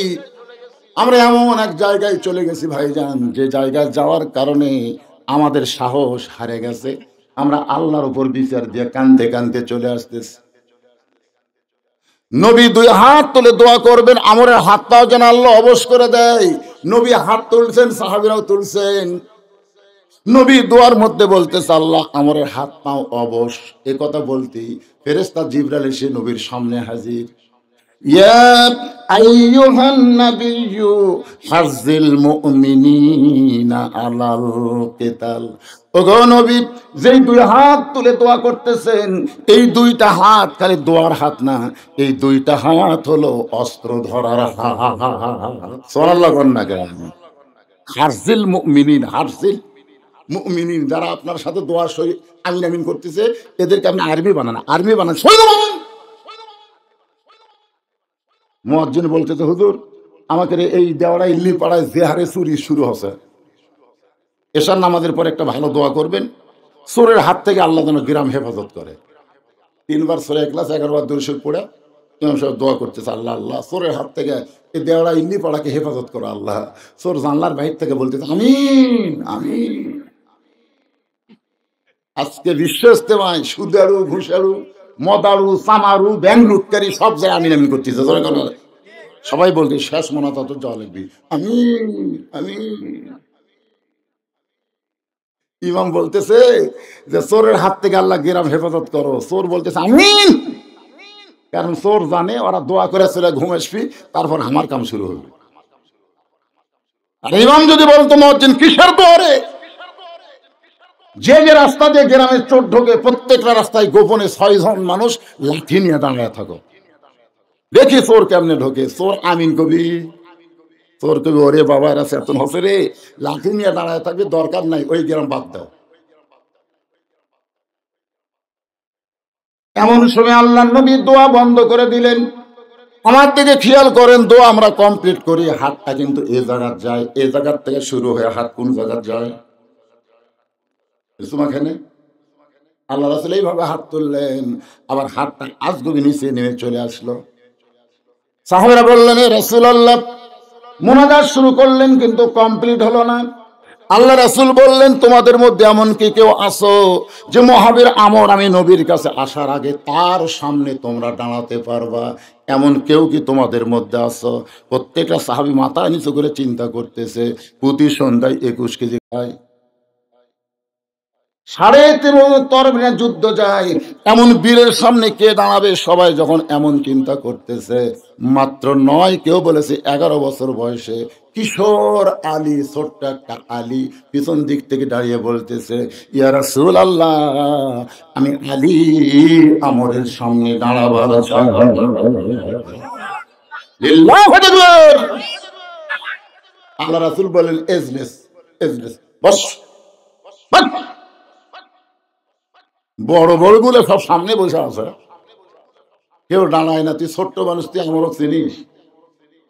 আমরা এমন এক জায়গায় চলে গেছি ভাইজান, যে জায়গায় যাওয়ার কারণে আমাদের সাহস হারে গেছে। আমরা আল্লাহর উপর বিচার দিয়ে কান্দে কান্দে চলে আসতেছি। নবী 2 হাত তুলে দোয়া করবেন, আমরের হাতটাও যেন আল্লাহ অবশ করে দেয়। নবী হাত তুলছেন, সাহাবীরাও তুলছেন। নবী দোয়ার মধ্যে বলতেছে, আল্লাহ আমরের হাত পাও অবশ। এ কথা বলতেই ফেরেশতা জিবরাইল এসে নবীর সামনে হাজির। ইয়া আইয়ুহান নাবিয়্যু হাযিল মুমিনিনা আলাল কিতাল। ওগো নবী, যেই 2 হাত তুলে দোয়া করতেছেন, এই 2টা হাত খালি দোয়ার হাত না, এই 2টা হাত হলো অস্ত্র ধরার হাত। সুবহানাল্লাহ কন্যা কেন? হাযিল মুমিনিন, হাযিল মুমিনিন, যারা আপনার সাথে দোয়া সই আমিন আমিন করতেছে, এদেরকে আপনি আর্মি বানান, আর্মি বানান, সৈন্য বানান। মুয়াজ্জিন বলতেছে, হুজুর আমাদের এই দেওয়ারা ইল্লি পাড়ায় যে হারে চুরি শুরু হচ্ছে, এশার নামাজের পর একটা ভালো দোয়া করবেন, চোরের হাত থেকে আল্লাহ যেন গ্রাম হেফাজত করে। 3 বার সূরা ইখলাস 11 বার দুরূদ শরীফ পড়ে ইমাম সাহেব দোয়া করতেছে, আল্লাহ আল্লাহ চোরের হাত থেকে এই দেওয়ারা ইল্লি পাড়াকে হেফাজত করো আল্লাহ। চোর জানলার বাহির থেকে বলতেছে আমিন আমিন। আজকে বিশ্ব ইস্তেমায় সুদারু, ঘুষারু, মদারু, চামারু, ব্যাংক লুটকারী সব জায়গায় আমিন আমিন করতেছে। সবাই বলতে শেষ মনে তত জল লিখবি আমিন আমিন। ইমাম বলতেছে যে চোরের হাত থেকে আল্লাহ গ্রাম হেফাজত করো, চোর বলতেছে আমিন। কারণ চোর জানে ওরা দোয়া করে চলে ঘুম আসবি, তারপর আমার কাম শুরু হবে। আর ইমাম যদি বলতো মুয়াজ্জিন কিসের দোয়ারে, যে যে রাস্তা দিয়ে গ্রামের চোর ঢোকে, প্রত্যেকটা রাস্তায় গোপনে 6 জন মানুষ লাঠি নিয়ে দাঁড়ায় থাকো, দেখি চোর কেমনে ঢোকে। চোর আমিন কবি, চোর কবি ওরে বাবা এরা চেতন হচ্ছে রে, লাঠি নিয়ে দাঁড়ায় থাকবে, দরকার নাই, ওই গ্রাম বাদ দাও। এমন সময় আল্লাহ নবী দোয়া বন্ধ করে দিলেন। আমার দিকে খেয়াল করেন, দোয়া আমরা কমপ্লিট করি, হাতটা কিন্তু এ জায়গার যায়, এ জায়গার থেকে শুরু হয়ে হাত কোন জায়গার যায়? তোমাখানে আল্লাহ রাসূল এইভাবে হাত তুললেন, আবার হাতটা আজগুবি নিচে নেমে চলে আসলো। সাহাবারা বললেন, এ রাসূলুল্লাহ, মুনাজাত শুরু করলেন কিন্তু কমপ্লিট হলো না। আল্লাহ রাসূল বললেন, তোমাদের মধ্যে এমন কি কেউ আছো যে মহাবীর আমর আমি নবীর কাছে আসার আগে তার সামনে তোমরা দাঁড়াতে পারবা? এমন কেউ কি তোমাদের মধ্যে আছো? প্রত্যেকটা সাহাবী মাথা নিচু করে চিন্তা করতেছে। প্রতি সন্ধ্যায় 21 কেজি খায়, 3.5 তরবারি যুদ্ধ যায়, এমন বীরের সামনে কে দাঁড়াবে? সবাই যখন এমন চিন্তা করতেছে, মাত্র 9, কেউ বলেছে 11 বছর বয়সে কিশোর আলী, ছোট্ট একটা আলী পিছন দিক থেকে দাঁড়িয়ে বলতেছে, ইয়া রাসূলুল্লাহ, আমি আলী আমরের সামনে দাঁড়াবার চাই। লিল্লাহু আকবার। আল্লাহ রাসূল বলেন, এজলিস, এজলিস, বস, বস। বড় বড় গুলো সব সামনে বসে আছে, কেউ দাঁড়ায় না। তুই ছোট্ট মানুষ, তুই আমরও চিনিস?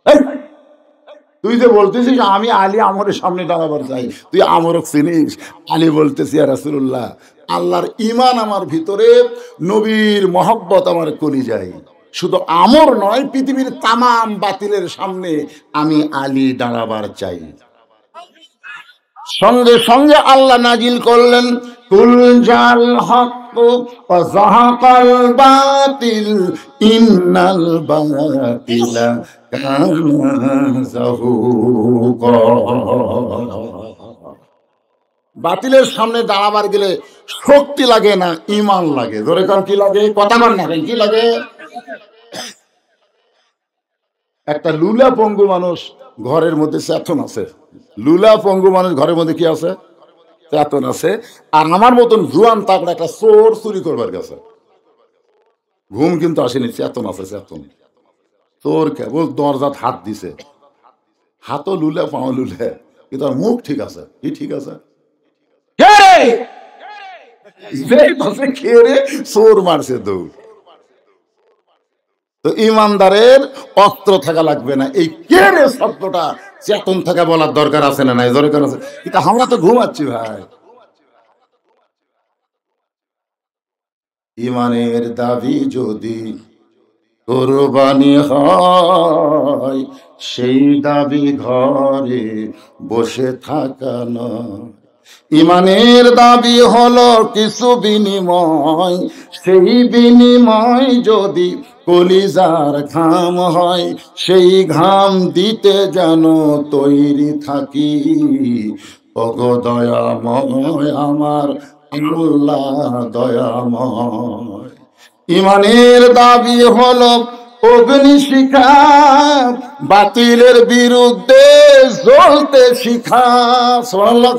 এই, তুই যে বলতেছিস আমি আলী আমরের সামনে দাঁড়াবার চাই, তুই আমরক চিনিস? আলী বলতেছি, ইয়া রাসূলুল্লাহ, আল্লাহর ঈমান আমার ভিতরে, নবীর মহব্বত আমার কলিজায়, শুধু আমর নয়, পৃথিবীর তামাম বাতিলের সামনে আমি আলী দাঁড়াবার চাই। সঙ্গে সঙ্গে আল্লাহ নাজিল করলেন, কুল জাল হক ওয়া যাহাকাল বাতিল ইন্নাল বাতিলা কানা যাহুকা। বাতিলের সামনে দাঁড়াবার গেলে শক্তি লাগে না, ঈমান লাগে। ধরে কারণ কি লাগে? কথা বল না, কি লাগে? একটা লুলা পঙ্গু মানুষ ঘরের মধ্যে চেতন আছে। লুলা পঙ্গু মানুষ ঘরের মধ্যে কি আছে? চেতন আছে। আর আমার মতন জুয়ান তাকড়া একটা চোর চুরি করবার গেছে, ঘুম কিন্তু আসেনি, চেতন আছে, চেতন। চোর কেবল দরজাত হাত দিছে, হাতও লুলে, পাও লুলে, কিন্তু আর মুখ ঠিক আছে। কি ঠিক আছে? চোর মারছে দৌড়। তো ইমানদারের অস্ত্র থাকা লাগবে না, এই কেড়ে শব্দটা চেতন থাকা বলার দরকার আছে না নাই? দরকার আছে। কিন্তু আমরা তো ঘুমাচ্ছি ভাই। ইমানের দাবি যদি কোরবানি হয়, সেই দাবি ঘরে বসে থাকা নয়। ইমানের দাবি হলো কিছু বিনিময়, সেই বিনিময় যদি কলিজার ঘাম হয়, সেই ঘাম দিতে যেন তৈরি থাকি। ওগো দয়াময় আমার আল্লাহ দয়াময়। ইমানের দাবি হলো অগ্নিশিখা, বাতিলের বিরুদ্ধে জ্বলতে শিখা। সুবহানাল্লাহ।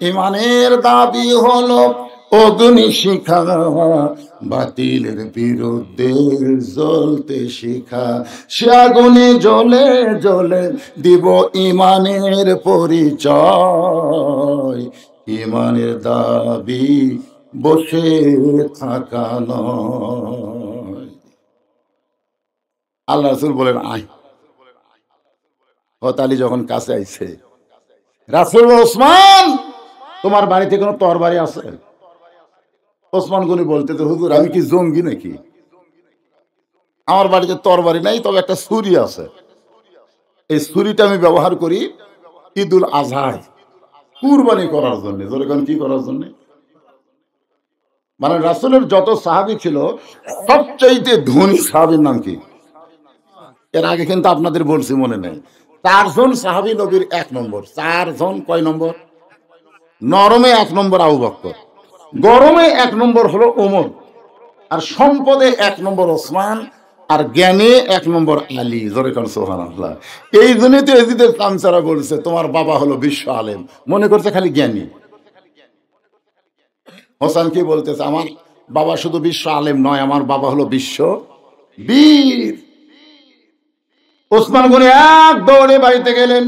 ইমানের দাবি হলো অগ্নিশিখা, বাতিলের বিরুদ্ধে জ্বলতে শিখা। সে আগুনে জ্বলে জ্বলে দিব ইমানের পরিচয়। ইমানের দাবি বসে থাকা নয়। আল্লাহ রাসূল বলেন, আয়। হযরত আলী যখন কাছে আইছে, রাসূল বলেন, ওসমান, তোমার বাড়িতে কোনো তরবারি আছে? ওসমান গনি বলতে, তো হুজুর আমি কি জঙ্গি নাকি? আমার বাড়িতে তরবারি নাই, তবে একটা ছুরি আছে। এই ছুরিটা আমি ব্যবহার করি ঈদুল আজহায় কুরবানি করার জন্য। যেরকম কি করার জন্য? মানে রাসূলের যত সাহাবী ছিল, সবচাইতে ধনী সাহাবীর নাম কি? এর আগে কিন্তু আপনাদের বলছি, মনে নেই। 4 জন সাহাবী নবীর 1 নম্বর। 4 জন কয় নম্বর? নরমে 1 নম্বর আবু বকর, গরমে 1 নম্বর হলো ওমর, আর সম্পদে 1 নম্বর ওসমান, আর জ্ঞানে 1 নম্বর আলী। জোরে কোন সুবহানাল্লাহ। এই জন্যই তো এজিদের কামচারা বলছে তোমার বাবা হলো বিশ্ব আলেম, মনে করছে খালি জ্ঞানী। হোসেন কি বলতেছে, আমার বাবা শুধু বিশ্ব আলেম নয়, আমার বাবা হলো বিশ্ব বীর। ওসমান গনি এক দৌড়ে বাড়িতে গেলেন,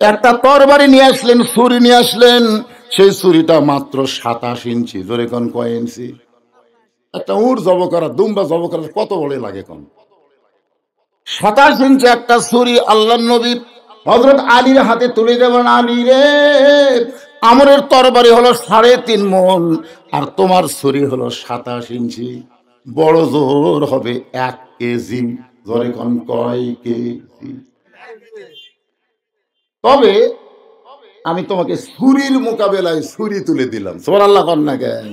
একটা তরবারি নিয়ে আসলেন, ছুরি নিয়ে আসলেন। সেই ছুরিটা মাত্র 27 ইঞ্চি। জোরে কোন কয় ইঞ্চি? একটা উট জব করা, দুম্বা জব করা কত বড় লাগে কোন? 27 ইঞ্চি একটা ছুরি আল্লাহর নবী হযরত আলীর হাতে তুলে দেবেন। আলী রে, আমরের তরবারি হলো 3.5 মণ, আর তোমার ছুরি হলো 27 ইঞ্চি। বড় জোর হবে 1 কেজি। জোরে কোন কয় কেজি? তবে আমি তোমাকে ছুরির মোকাবেলায় ছুরি তুলে দিলাম। সুবহানাল্লাহ। কর না কেন?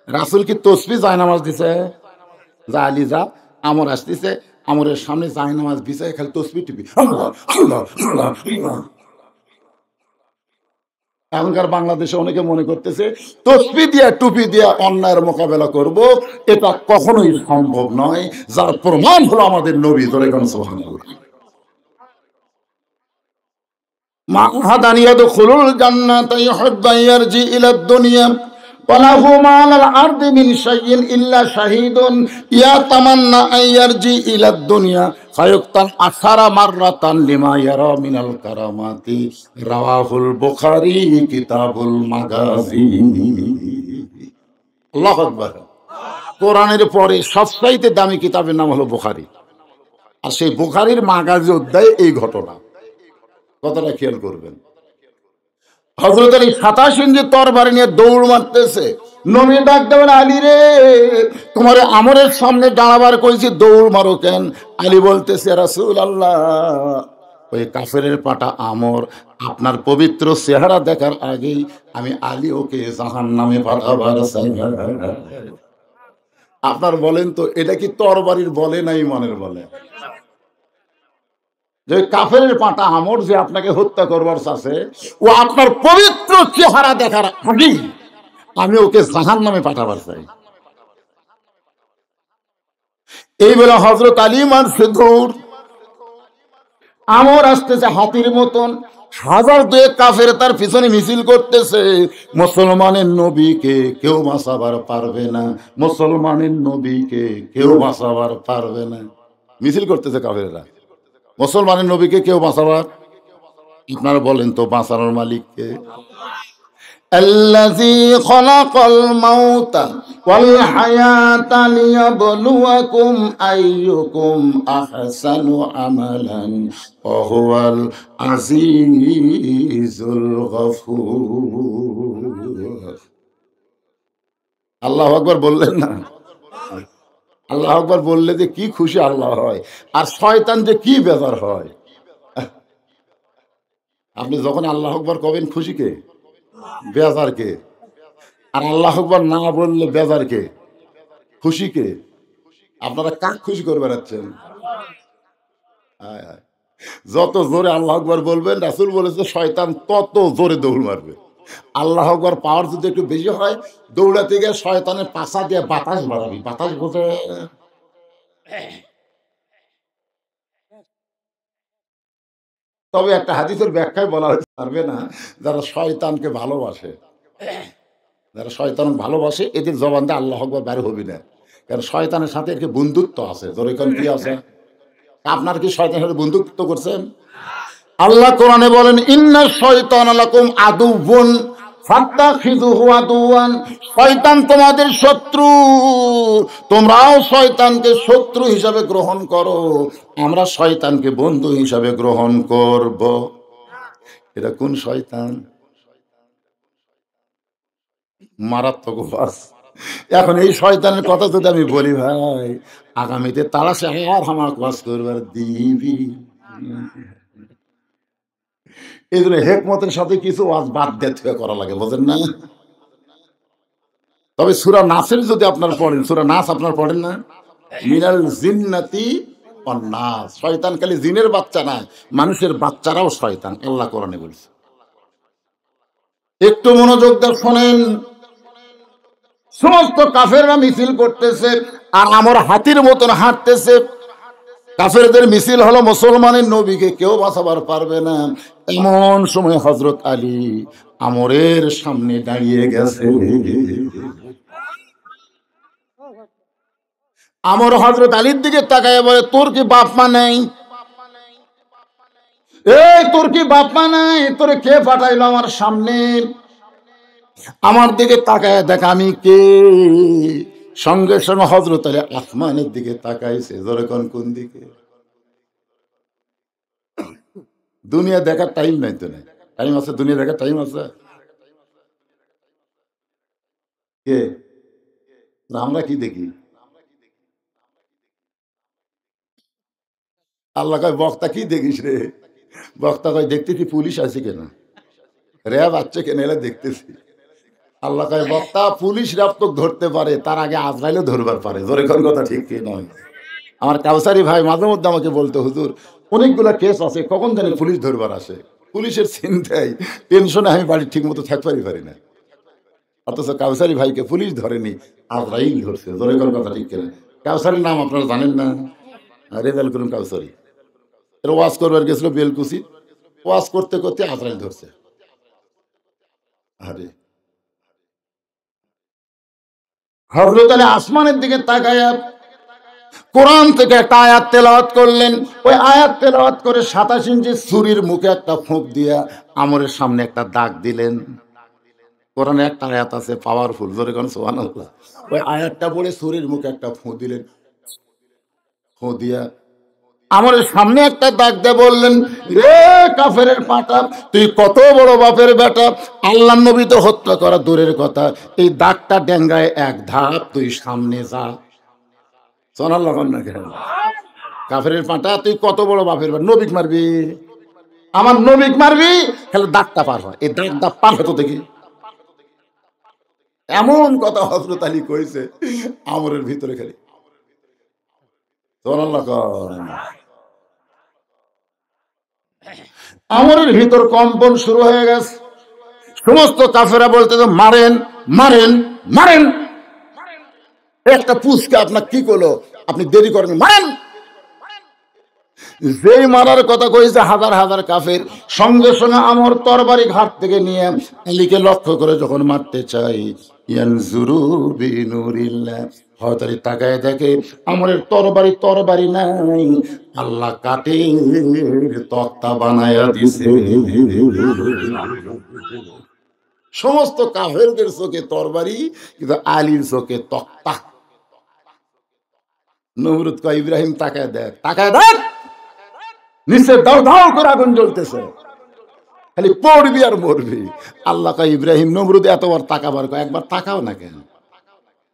রাসূল কি তসবিহ জায়নামাজ দিছে? যা আলী যা, আমর আসতেছে, আমরের সামনে জায়নামাজ বিছায় খালি তসবিহ টিপি, আল্লাহ আল্লাহ আল্লাহ আল্লাহ। এখনকার বাংলাদেশে অনেকে মনে করতেছে তসবিহ দিয়া টুপি দিয়া অন্যায়ের মোকাবেলা করব, এটা কখনোই সম্ভব নয়। যার প্রমাণ হলো আমাদের নবী। জোরে কোন সুবহানাল্লাহ। মা আহাদান ইয়াদখুলুল জান্নাতা ইউহিব্বু ইয়ারজি ইলা দুনিয়া ওয়ালাহু মা আলাল আরদি মিন শাইইন ইল্লা শাহীদুন ইয়াতামান্না আন ইয়ারজি ইলা দুনিয়া ফায়ুক্তাল আসারা মাররাতান লিমা ইয়ারা মিনাল কারামাতি রাওয়াহুল বুখারী কিতাবুল মাগাজি। আল্লাহু আকবার। কোরআনের পরে সবচাইতে দামি কিতাবের নাম হলো বুখারী, আর সেই বুখারীর মাগাজি অধ্যায়ে এই ঘটনা। কথাটা খেয়াল করবেন। হযরত আলী 27 ইঞ্চি তরবারি নিয়ে দৌড় মারতেছে। নবী ডাক দেবেন, আলী রে, তোমার আমরের সামনে দাঁড়াবার কইছি, দৌড় মারো কেন? আলী বলতেছে, রাসূলুল্লাহ, ওই কাফেরের পাটা আমর আপনার পবিত্র চেহারা দেখার আগেই আমি আলী ওকে জাহান্নামে পাঠাবার চাই। আপনার বলেন তো, এটা কি তরবারির বলে না ইমানের বলে? যে কাফেরের পাটা আমর যে আপনাকে হত্যা করবার চাচ্ছে, ও আপনার পবিত্র চেহারা দেখার আগেই আমি ওকে জাহান্নামে পাঠাবার চাই। এই বলে হযরত আলী মারছে দৌড়। আমর আসতেছে হাতির মতন, হাজার দুয়েক কাফের তার পিছনে মিছিল করতেছে। মুসলমানের নবীকে কেউ বাঁচাবার পারবে না, মুসলমানের নবীকে কেউ বাঁচাবার পারবে না। মিছিল করতেছে কাফেররা, মুসলমানের নবীকে কেউ বাঁচাবার। আপনারা বলেন তো, বাঁচানোর মালিককে? আল্লাযী খালাকাল মাউতা ওয়াল হায়াতা লিয়াবলুয়াকুম আইয়ুকুম আহসানু আমালান ওয়া হুয়াল আজিজুল গফুর। আল্লাহু আকবার বললেন না? আল্লাহু আকবার বললে যে কি খুশি আল্লাহ হয়, আর শয়তান যে কি বেজার হয়। আপনি যখন আল্লাহু আকবার কবেন, খুশি কে? বেজার কে? আর আল্লাহু আকবার না বললে বেজার কে, খুশি কে? আপনারা কাক খুশি করে বেড়াচ্ছেন? যত জোরে আল্লাহু আকবার বলবেন, রাসূল বলেছে শয়তান তত জোরে দৌড় মারবে। আল্লাহু আকবার পাওয়ার যদি একটু বেশি হয়, দৌড়াতে গিয়ে শয়তানের পাছা দিয়ে বাতাস বাড়াবি। বাতাস বোঝে? তবে একটা হাদিসের ব্যাখ্যায় বলা হয়েছে, পারবে না যারা শয়তানকে ভালোবাসে, যারা শয়তান ভালোবাসে এদের জবান দিয়ে আল্লাহু আকবার বের হবে না, কারণ শয়তানের সাথে এর বন্ধুত্ব আছে। ধরে কোন কি আছে? আপনার কি শয়তানের সাথে বন্ধুত্ব করছেন? আল্লাহ কোরআনে বলেন, ইন্না শাইতানা লাকুম আদুউন ফাত্তাখিযুহু আদুওয়ান। শয়তান তোমাদের শত্রু, তোমরাও শয়তানকে শত্রু হিসাবে গ্রহণ করো। আমরা শয়তানকে বন্ধু হিসাবে গ্রহণ করব। এটা কোন শয়তান? মারাত্মক বাস। এখন এই শয়তানের কথা যদি আমি বলি, ভাই আগামীতে তারা সে আর আমার বাস করবার দিবি। এই জন্য হেকমতের সাথে কিছু ওয়াজ বাদ দিয়ে করা লাগে, বোঝেন না? তবে সূরা নাসের যদি আপনার পড়েন, সূরা নাস আপনার পড়েন না? মিনাল জিন্নাতি ওয়ান নাস। শয়তান খালি জিনের বাচ্চা না, মানুষের বাচ্চারাও শয়তান, আল্লাহ কোরআনে বলছে। একটু মনোযোগ দিয়ে শোনেন। সমস্ত কাফেররা মিছিল করতেছে, আর আমার হাতির মতন হাঁটতেছে। কাফেরদের মিছিল হলো মুসলমানের নবীকে কেউ বাঁচাবার পারবে না। এমন সময় হযরত আলী আমরের সামনে দাঁড়িয়ে গেছে। আমর হযরত আলীর দিকে তাকায় বলে, তোর কি বাপ মা নেই? এই তোর কি বাপ মা নাই? তোরে কে পাঠাইলো আমার সামনে? আমার দিকে তাকায় দেখ আমি কে। সঙ্গে সঙ্গে হযরত আলী আসমানের দিকে তাকাইছে। জোরে কোন, কোন দিকে? দুনিয়া দেখার টাইম নাই তো? নাই টাইম আছে? দুনিয়া দেখার টাইম আছে? কে? আমরা কি দেখি? আল্লাহ কয়, বক্তা কি দেখিস রে? বক্তা কয়, দেখতেছি পুলিশ আছে কেন, র্যাব আছে কেন, এলা দেখতেছি। আল্লাহ কয়, বক্তা পুলিশ র্যাব তো ধরতে পারে, তার আগে আজরাইলও ধরবার পারে। জোরে কোন কথা ঠিক কি নয়? আমার কাউসারি ভাই মাঝে মধ্যে আমাকে বলতো, হুজুর অনেকগুলা কেস আছে, কখন জানি পুলিশ ধরবার আসে। পুলিশের চিন্তায় টেনশনে আমি বাড়ি ঠিক মতো থাকতে পারি না, অথচ কাউসারি ভাইকে পুলিশ ধরেনি, আজরাইল ধরছে। জোরে কোন কথা ঠিক কিনা? কাউসারির নাম আপনারা জানেন না? রেজাল করুন কাউসারি। এর ওয়াজ করবার গেছিল বেলকুচি, ওয়াজ করতে করতে আজরাইল ধরছে। আরে হযরত আলী আসমানের দিকে তাকায়া কোরআন থেকে একটা আয়াত তেলাওয়াত করলেন। ওই আয়াত তেলাওয়াত করে 27 ইঞ্চি ছুরির মুখে একটা ফোঁক দিয়া আমরের সামনে একটা দাগ দিলেন। কোরআনে একটা আয়াত আছে পাওয়ারফুল, জোরে কোন সুবহানাল্লাহ। ওই আয়াতটা পড়ে ছুরির মুখে একটা ফোঁ দিলেন। ফোঁ দিয়া আমরের সামনে একটা দাগ দিয়ে বললেন, রে কাফেরের পাটা, তুই কত বড় বাপের বেটা, আল্লাহ নবী তো হত্যা করা দূরের কথা, এই দাগটা ডেঙ্গায় এক ধাপ তুই সামনে যা। সুবহানাল্লাহ না কেন? কাফেরের পাটা, তুই কত বড় বাপের বেটা, নবীক মারবি, আমার নবীক মারবি, তাহলে দাগটা পার হয়, এই দাগটা পার হতো দেখি। এমন কথা হযরত আলী কইছে আমরের ভিতরে খালি সুবহানাল্লাহ কন। আমরের ভিতর কম্পন শুরু হয়ে গেছে। সমস্ত কাফেরা বলতেছে মারেন মারেন মারেন। একটা পুষকে আপনার কি করলো, আপনি দেরি করেন, মারেন। যেই মারার কথা কইছে হাজার হাজার কাফের, সঙ্গে সঙ্গে আমর তরবারি ঘাট থেকে নিয়ে আলীকে লক্ষ্য করে যখন মারতে চাই, ইয়ানজুরু বিনুরিল্লাহ, হযরত আলী তাকায় দেখে আমরের তরবারি নাই, আল্লাহ কাঠের তক্তা বানায়া দিছে। সমস্ত কাফেরদের চোখে তরবারি, কিন্তু আলীর চোখে তক্তা। নমরুদ কয়, ইব্রাহিম তাকায় দেখ, তাকায় দেখ, নিচে দাও দাও করে আগুন জ্বলতেছে, খালি পড়বি আর মরবি। আল্লাহ কয়, ইব্রাহিম, নমরুদ এতবার তাকাবার কয়, একবার তাকাও না কেন?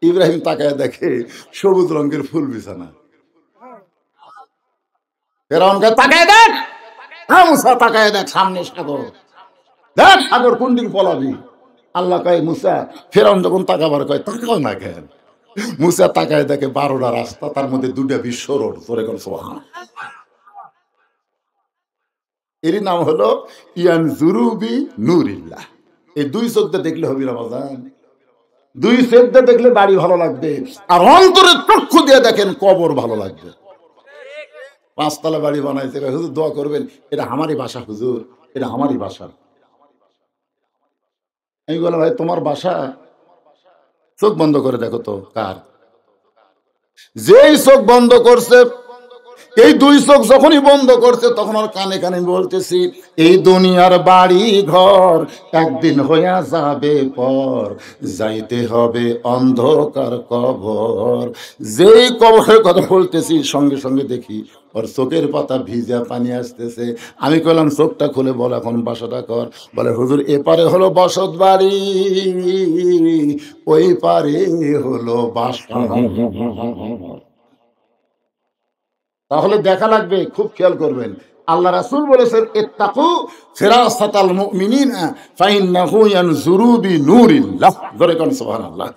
ইব্রাহিম তাকায় দেখে সবুজ রঙের ফুল বিছানা। ফেরাউন কয়, তাকায় দেখ, হ্যাঁ মুসা তাকায় দেখ, সামনে সাগর, দেখ সাগর কোন দিকে পলাবি। আল্লাহ কয়, মুসা, ফেরাউন যখন তাকাবার কয়, তাকাও না কেন? মুসা তাকায় দেখে 12টা রাস্তা, তার মধ্যে 2টা বিশ্ব রোড। তোরে কোন সুবহান। এরই নাম হলো ইয়ানজুরুবি নূরিল্লাহ। এই দুই চোখটা দেখলে হবে রমাজান, দুই চোখটা দেখলে বাড়ি ভালো লাগবে, আর অন্তরের চক্ষু দিয়ে দেখেন কবর ভালো লাগবে। 5তলা বাড়ি বানাইছে, হুজুর দোয়া করবেন, এটা আমারই বাসা হুজুর, এটা আমারই বাসা। আমি বললাম, ভাই তোমার বাসা? চোখ বন্ধ করে দেখো তো কার। যেই চোখ বন্ধ করছে, এই দুই চোখ যখনই বন্ধ করছে, তখন আর কানে কানে বলতেছি, এই দুনিয়ার বাড়ি ঘর একদিন হইয়া যাবে পর, যাইতে হবে অন্ধকার কবর। যেই কবরের কথা বলতেছি, সঙ্গে সঙ্গে দেখি ওর চোখের পাতা ভিজা পানি আসতেছে। আমি কইলাম, চোখটা খুলে বল এখন বাসাটা কর। বলে, হুজুর এপারে হলো বসত বাড়ি, ওই পারে হলো বাসা। তাহলে দেখা লাগবে, খুব খেয়াল করবেন। আল্লাহ রাসূল বলেছেন, ইত্তাকু ফিরাসাতাল মুমিনিনা ফাইন্নাহু ইয়ানজুরু বিনূরিল্লাহ। জোরে কোন সুবহানাল্লাহ।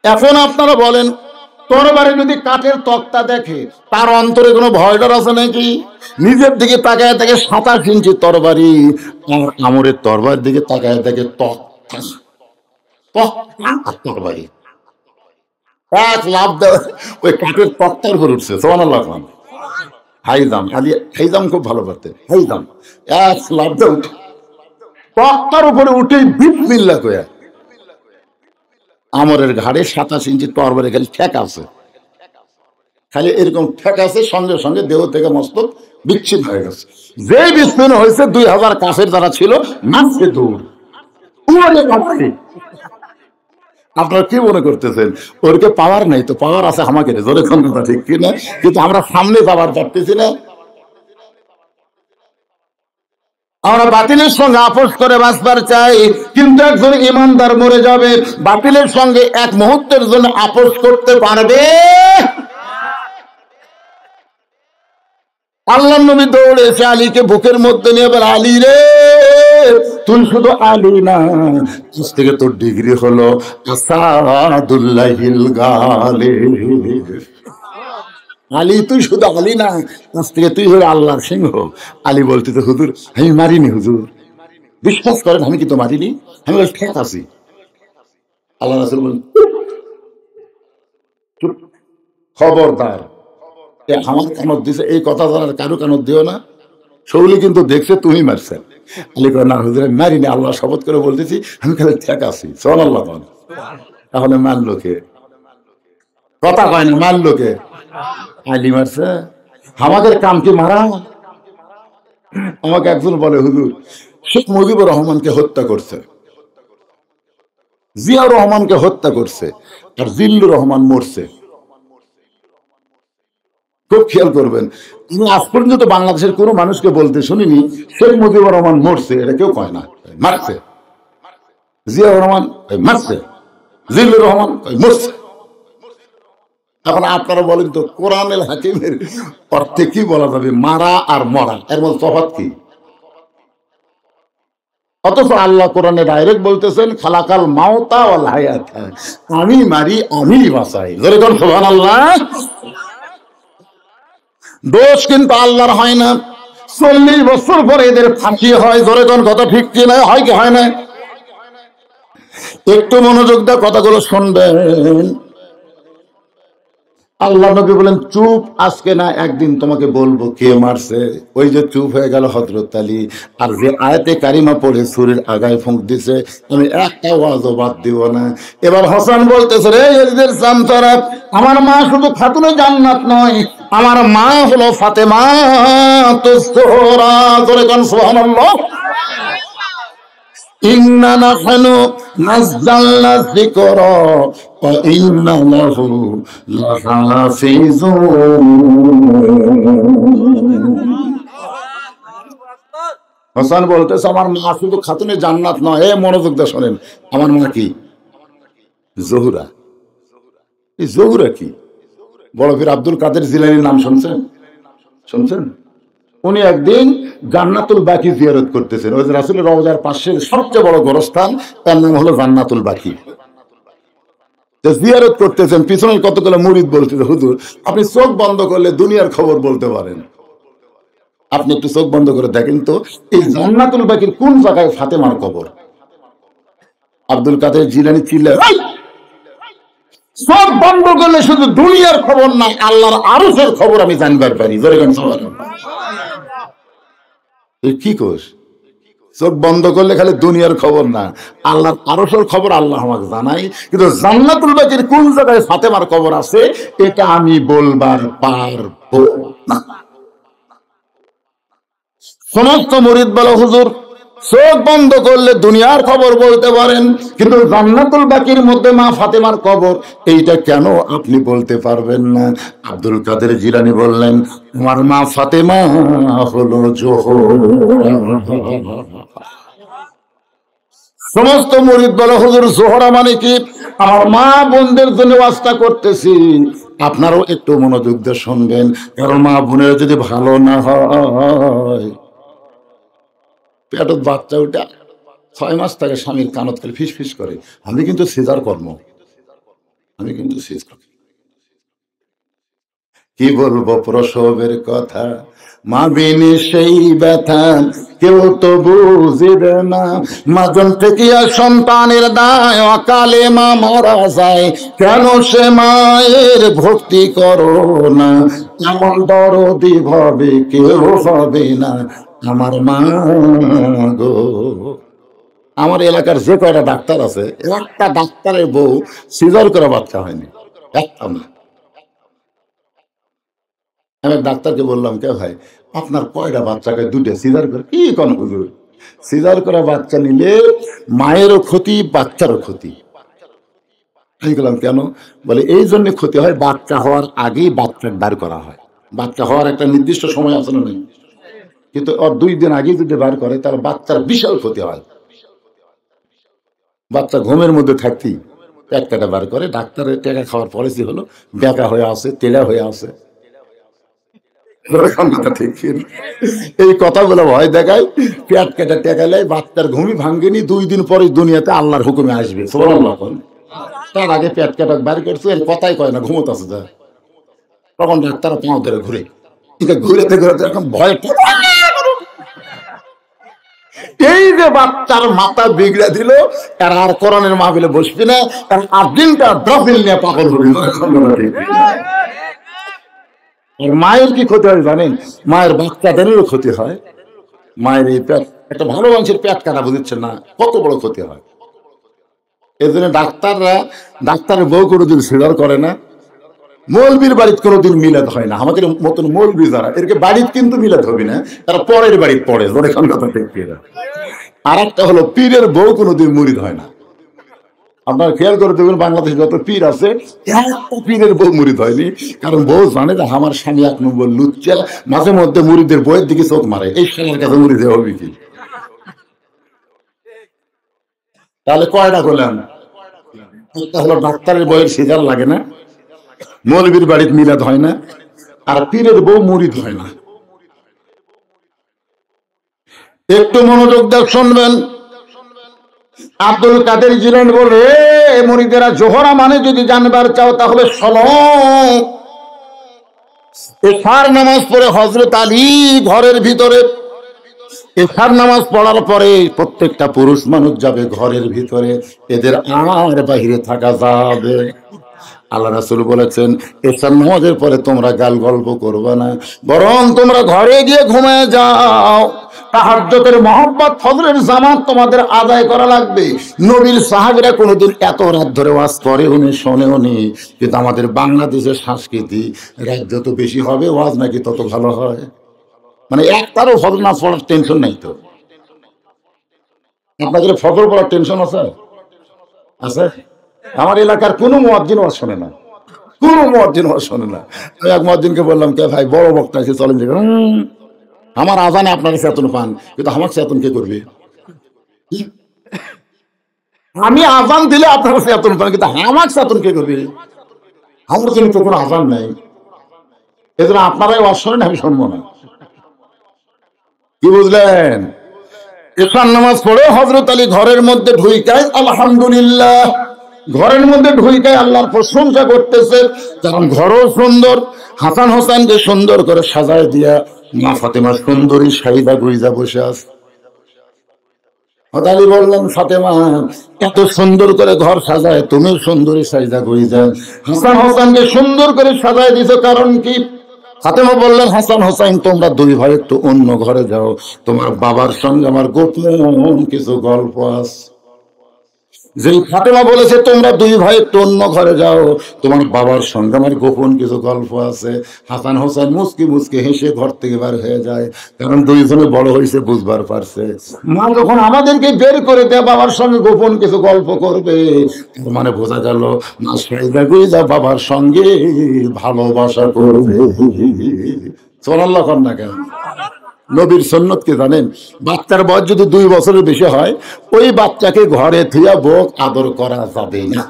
এখন আপনারা বলেন, তরবারি যদি কাঠের তক্তা দেখে, তার অন্তরে কোনো ভয় ডর আছে নাকি? নিজের দিকে তাকায় দেখে 27 ইঞ্চি তরবারি, আমরের তরবারির দিকে তাকায় দেখে তক্তা, তরবারি এক লাভ দেওয়া ওই কাঠের তক্তার উপর উঠছে। সুবহানাল্লাহ। হাইজাম আলী, হাইজাম খুব ভালো পারতেন। হাইজাম এক লাভ দেওয়া তক্তার উপরে উঠেই বিসমিল্লাহ কয়া আমরের ঘাড়ে 27 ইঞ্চি তরবারি খালি ঠেক আছে, খালি এরকম ঠেক আছে, সঙ্গে সঙ্গে দেহ থেকে মস্তক বিচ্ছিন্ন হয়ে গেছে। যে বিচ্ছিন্ন হয়েছে, 2000 কাফের যারা ছিল নাচছে দূর। আপনারা কি মনে করতেছেন ওরকে পাওয়ার নেই? তো পাওয়ার আছে আমাকে, জোরে কোন কথা ঠিক কিনা? কিন্তু আমরা সামনে পাওয়ার পারতেছি না। আমরা বাতিলের সঙ্গে আপোষ করে বাঁচবার চাই, কিন্তু একজন ইমানদার মরে যাবে, বাতিলের সঙ্গে এক মুহূর্তের জন্য আপোষ করতে পারবে? আল্লাহ নবী দৌড়ে এসে আলীকে বুকের মধ্যে নিয়ে বলে, আলী রে, তুই শুধু আলী না, আজ থেকে তোর ডিগ্রি হলো আসাদুল্লাহিল গালিব। আলী, তুই শুধু আলী না, আজ থেকে তুই হলো আল্লাহর সিংহ। আলী বলতে, তো হুজুর আমি মারিনি, হুজুর বিশ্বাস করেন আমি কিন্তু মারিনি, আমি বল ঠিক আছি। আল্লাহ রাসূল বলেন, চুপ, খবরদার, আমার কানত দিছে, এই কথা জানার কারো কানত দিও না। শৌলি কিন্তু দেখছে তুমি মারছেন। আলী কয় না হুজুর আমি মারিনি, আল্লাহ শপথ করে বলতেছি আমি খালি ঠিক আছি। সুবহানাল্লাহ। তাহলে মারলো কে? কথা কয় না, মারলো কে? আলী মারছে। আমাদের কাম কি মারা? আমাকে একজন বলে হুজুর শেখ মুজিবুর রহমানকে হত্যা করছে, জিয়াউর রহমানকে হত্যা করছে, আর জিল্লুর রহমান মরছে। খুব খেয়াল করবেন, আমি আজ পর্যন্ত বাংলাদেশের কোন মানুষকে বলতে শুনিনি শেখ মুজিবুর রহমান মরছে, এটা কেউ কয় না, মারছে। জিয়াউর রহমান মারছে, জিল্লুর রহমান মরছে। এখন আপনারা বলেন তো কোরআনুল হাকিমের অর্থে কি বলা যাবে? মারা আর মরা, এর মধ্যে তফাৎ কি? অথচ আল্লাহ কোরআনে ডাইরেক্ট বলতেছেন খালাকাল মাউতা ওয়াল হায়াতা, আমি মারি আমি বাঁচাই। জোরে কোন সুবহানাল্লাহ। দোষ কিন্তু আল্লাহর হয় না। 40 বছর পরে এদের ফাঁসি হয়। জোরে কোন কথা ঠিক কি না? হয় কি হয় না? একটু মনোযোগ দিয়ে কথাগুলো শুনবেন। আল্লাহ নবী বলেন চুপ, আজকে না একদিন তোমাকে বলবো কে মারছে। ওই যে চুপ হয়ে গেল হযরত আলী। আর যে আয়াতে কারিমা পড়ে ছুরির আগায় ফুঁক দিছে, আমি একটা ওয়াজও বাদ দিব না। এবার হাসান বলতেছে রে এদের চামচারা, আমার মা শুধু খাতুনে জান্নাত নয়, আমার মা হলো ফাতেমা তুজ জোহরা। জোরে কোন সুবহানাল্লাহ। ইন্না নাহনু নাযালনা যিকরা ওয়া ইন্না লাহু লাহাফিজুন। হাসান বলতেছে আমার মা শুধু খাতুনে জান্নাত নয়। এ মনোযোগ দিয়ে শোনেন, আমার মা কি? জোহরা। এই জোহরা কি? বড় পীর আব্দুল কাদের জিলানীর নাম শুনছেন? শুনছেন? উনি একদিন জান্নাতুল বাকি জিয়ারত করতেছেন। ওই যে রাসূলের রওজার পাশে সবচেয়ে বড় গোরস্থান, তার নাম হলো জান্নাতুল বাকি। জিয়ারত করতেছেন, পিছনে কতগুলো মুরিদ বলতেছে হুজুর আপনি চোখ বন্ধ করলে দুনিয়ার খবর বলতে পারেন, আপনি একটু চোখ বন্ধ করে দেখেন তো এই জান্নাতুল বাকির কোন জায়গায় ফাতেমার কবর। আব্দুল কাদের জিলানী চিল্লায় চোখ বন্ধ করলে শুধু দুনিয়ার খবর না, আল্লাহর আরশের খবর আমি জানবার পারি। জোরে কোন সুবহানাল্লাহ। কি কোষ? চোখ বন্ধ করলে খালি দুনিয়ার খবর না, আল্লাহর আরশের খবর আল্লাহ আমাকে জানাই, কিন্তু জান্নাতুল বাকির কোন জায়গায় ফাতেমার কবর আছে এটা আমি বলবার পারবো না। সমস্ত মুরিদ বলে হুজুর চোখ বন্ধ করলে দুনিয়ার খবর বলতে পারেন, কিন্তু জান্নাতুল বাকির মধ্যে মা ফাতেমার কবর এইটা কেন আপনি বলতে পারবেন না? আব্দুল কাদের জিলানী বললেন আমার মা ফাতেমা হলো জোহরা। সমস্ত মুরিদ বলে হুজুর জোহরা মানে কি? আমার মা বোনদের জন্য ওয়াস্তা করতেছি, আপনারও একটু মনোযোগ দিয়ে শুনবেন, কারণ মা বোনের যদি ভালো না হয়, পেটত বাচ্চা ওটা 6 মাস থেকে স্বামীর কানত করে ফিস ফিস করে, আমি কিন্তু সিজার কর্ম, আমি কিন্তু সিজ করি। কি বলবো প্রসবের কথা, মা বিনে সেই ব্যথা কেউ তো বুঝিবে না। মাজন থেকে সন্তানের দায় অকালে মা মারা যায়, কেন সে মায়ের ভক্তি করো না? এমন দরদি ভাবে কেউ হবে না আমার মা গো। আমার এলাকার যে কয়টা ডাক্তার আছে, একটা ডাক্তারের বউ সিজার করে বাচ্চা হয়নি, একটা না। আমি ডাক্তারকে বললাম কে ভাই আপনার কয়টা বাচ্চাকে? 2টা। সিজার করে? কি কোন হুজুর, সিজার করে বাচ্চা নিলে মায়েরও ক্ষতি বাচ্চারও ক্ষতি। আমি বললাম কেন? বলে এই জন্য ক্ষতি হয়, বাচ্চা হওয়ার আগেই বাচ্চা বার করা হয়। বাচ্চা হওয়ার একটা নির্দিষ্ট সময় আছে না নেই, কিন্তু ওর 2 দিন আগেই যদি বার করে তাহলে বাচ্চার বিশাল ক্ষতি হয়। বাচ্চা ঘুমের মধ্যে থাকতেই পেট কাটা বার করে, ডাক্তারের টাকা খাওয়ার পলিসি হলো বেঁকা হয়ে আসে, তেলা হয়ে আসে। এই কথাগুলো ভয় দেখায়, পেট কেটে টেকালে বাচ্চার ঘুমই ভাঙ্গেনি, 2 দিন পরে দুনিয়াতে আল্লাহর হুকুমে আসবে। তার আগে পেট কেটে বার করছে, এর কথাই কয় না, ঘুমোতেছে যা। তখন ডাক্তার পাও ধরে ঘুরে ঘুরেতে ঘুরেতে এখন ভয়। এই যে বাচ্চার মাথা বিগড়ে দিল, এর আর কোরআনের মাহফিলে বসবি না, কারণ 8 দিনটা ড্রপিল নিয়ে পাগল হবি। মায়ের কি ক্ষতি হয় জানেন? মায়ের বাচ্চাদেরও ক্ষতি হয়। মায়ের এই পেট, একটা ভালো মানুষের পেট কাটা বুঝছেন না কত বড় ক্ষতি হয়। এই জন্য ডাক্তারের বউ কোনোদিন সিজার করে না, মৌলবীর বাড়িতে কোনোদিন মিলাদ হয় না। আমাদের মতন মৌলবী যারা এরকে বাড়িতে কিন্তু মিলাদ হবে না, তারা পরের বাড়িতে পড়ে ধরে কথা ঠিক। আর একটা হলো পীরের বউ কোনোদিন মুরিদ হয় না। আপনারা খেয়াল করে দেখবেন বাংলাদেশে যত পীর আছে একটা পীরের বউ মুরিদ হয়নি, কারণ বউ জানে যে আমার স্বামী 1 নম্বর লুচ্চা, মাঝে মধ্যে মুরিদের বইয়ের দিকে চোখ মারে, এই স্বামীর কাছে মুরিদে হবে কি? তাহলে কয়টা করলাম? একটা হলো ডাক্তারের বইয়ের সিজার লাগে না, মৌলবীর বাড়িতে মিলাদ হয় না, আর পীরের বউ মুরিদ হয় না। একটু মনোযোগ দিয়ে শুনবেন। আব্দুল কাদের জিলানী বলে, মুরিদেরা জোহরা মানে যদি জানবার চাও তাহলে শোনো, এশার নামাজ পড়ে হযরত আলী ঘরের ভিতরে, এশার নামাজ পড়ার পরে প্রত্যেকটা পুরুষ মানুষ যাবে ঘরের ভিতরে, এদের আর বাহিরে থাকা যাবে। আল্লাহ রাসূল বলেছেন, এশার নামাজের পরে তোমরা গাল গল্প করবে না, বরং তোমরা ঘরে গিয়ে ঘুমিয়ে যাও। তাহাজ্জুদের মহব্বত ফজরের জামাত তোমাদের আদায় করা লাগবে। নবীর সাহাবীরা কোনোদিন এত রাত ধরে ওয়াজ করেও নি, শোনেও নি। কিন্তু আমাদের বাংলাদেশের সংস্কৃতি, রাত যত বেশি হবে ওয়াজ নাকি তত ভালো হয়। মানে একটারও ফজর না পড়ার টেনশন নাই তো। আপনাদের ফজর পড়ার টেনশন আছে? আছে? আমার এলাকার কোনো মুয়াজ্জিন ওয়াজ শোনে না, কোনো মুয়াজ্জিন ওয়াজ শোনে না। আমি এক মুয়াজ্জিনকে বললাম, কে ভাই বড় বক্তা আছে চলেন যে, আমার আজানে আপনারা চেতন পান, কিন্তু আমার চেতন কে করবে? আমি আজান দিলে আপনারা চেতন পান, কিন্তু আমার চেতন কে করবে? আমার জন্য তো কোনো আজান নাই। এজন্য আপনারাই ওয়াজ শোনেন, আমি শুনবো না। কি বুঝলেন? এশার নামাজ পড়ে হযরত আলী ঘরের মধ্যে ঢুইকায় আলহামদুলিল্লাহ, ঘরের মধ্যে ঢুইকায় আল্লাহর প্রশংসা করতেছে, কারণ ঘরও সুন্দর। হাসান হোসেনকে সুন্দর করে সাজায় দিয়া মা ফাতেমা সুন্দরী সাইদা গুইজা বসে আছে। আলী বললেন, ফাতেমা এত সুন্দর করে ঘর সাজায়, তুমি সুন্দরী সাইদা গুইজা হাসান হোসেনকে সুন্দর করে সাজায় দিছো, কারণ কি? ফাতেমা বললেন, হাসান হোসেন তোমরা দুই ভাই একটু অন্য ঘরে যাও, তোমার বাবার সঙ্গে আমার গোপন কিছু গল্প আছে। যেই ফাতেমা বলেছে তোমরা দুই ভাই একটু অন্য ঘরে যাও, তোমার বাবার সঙ্গে আমার গোপন কিছু গল্প আছে, হাসান হোসেন মুচকি মুচকি হেসে ঘর থেকে বার হয়ে যায়, কারণ দুইজনে বড় হয়েছে, বুঝবার পারছে। মা যখন আমাদেরকে বের করে দেয় বাবার সঙ্গে গোপন কিছু গল্প করবে, মানে বোঝা গেল মা সাইদা গুইজা বাবার সঙ্গে ভালোবাসা করবে। সুবহানাল্লাহ না কেন? নবীর সুন্নত কি জানেন? বাচ্চার বয়স যদি 2 বছরের বেশি হয়, ওই বাচ্চাকে ঘরে থুয়া বোক আদর করা যাবে না।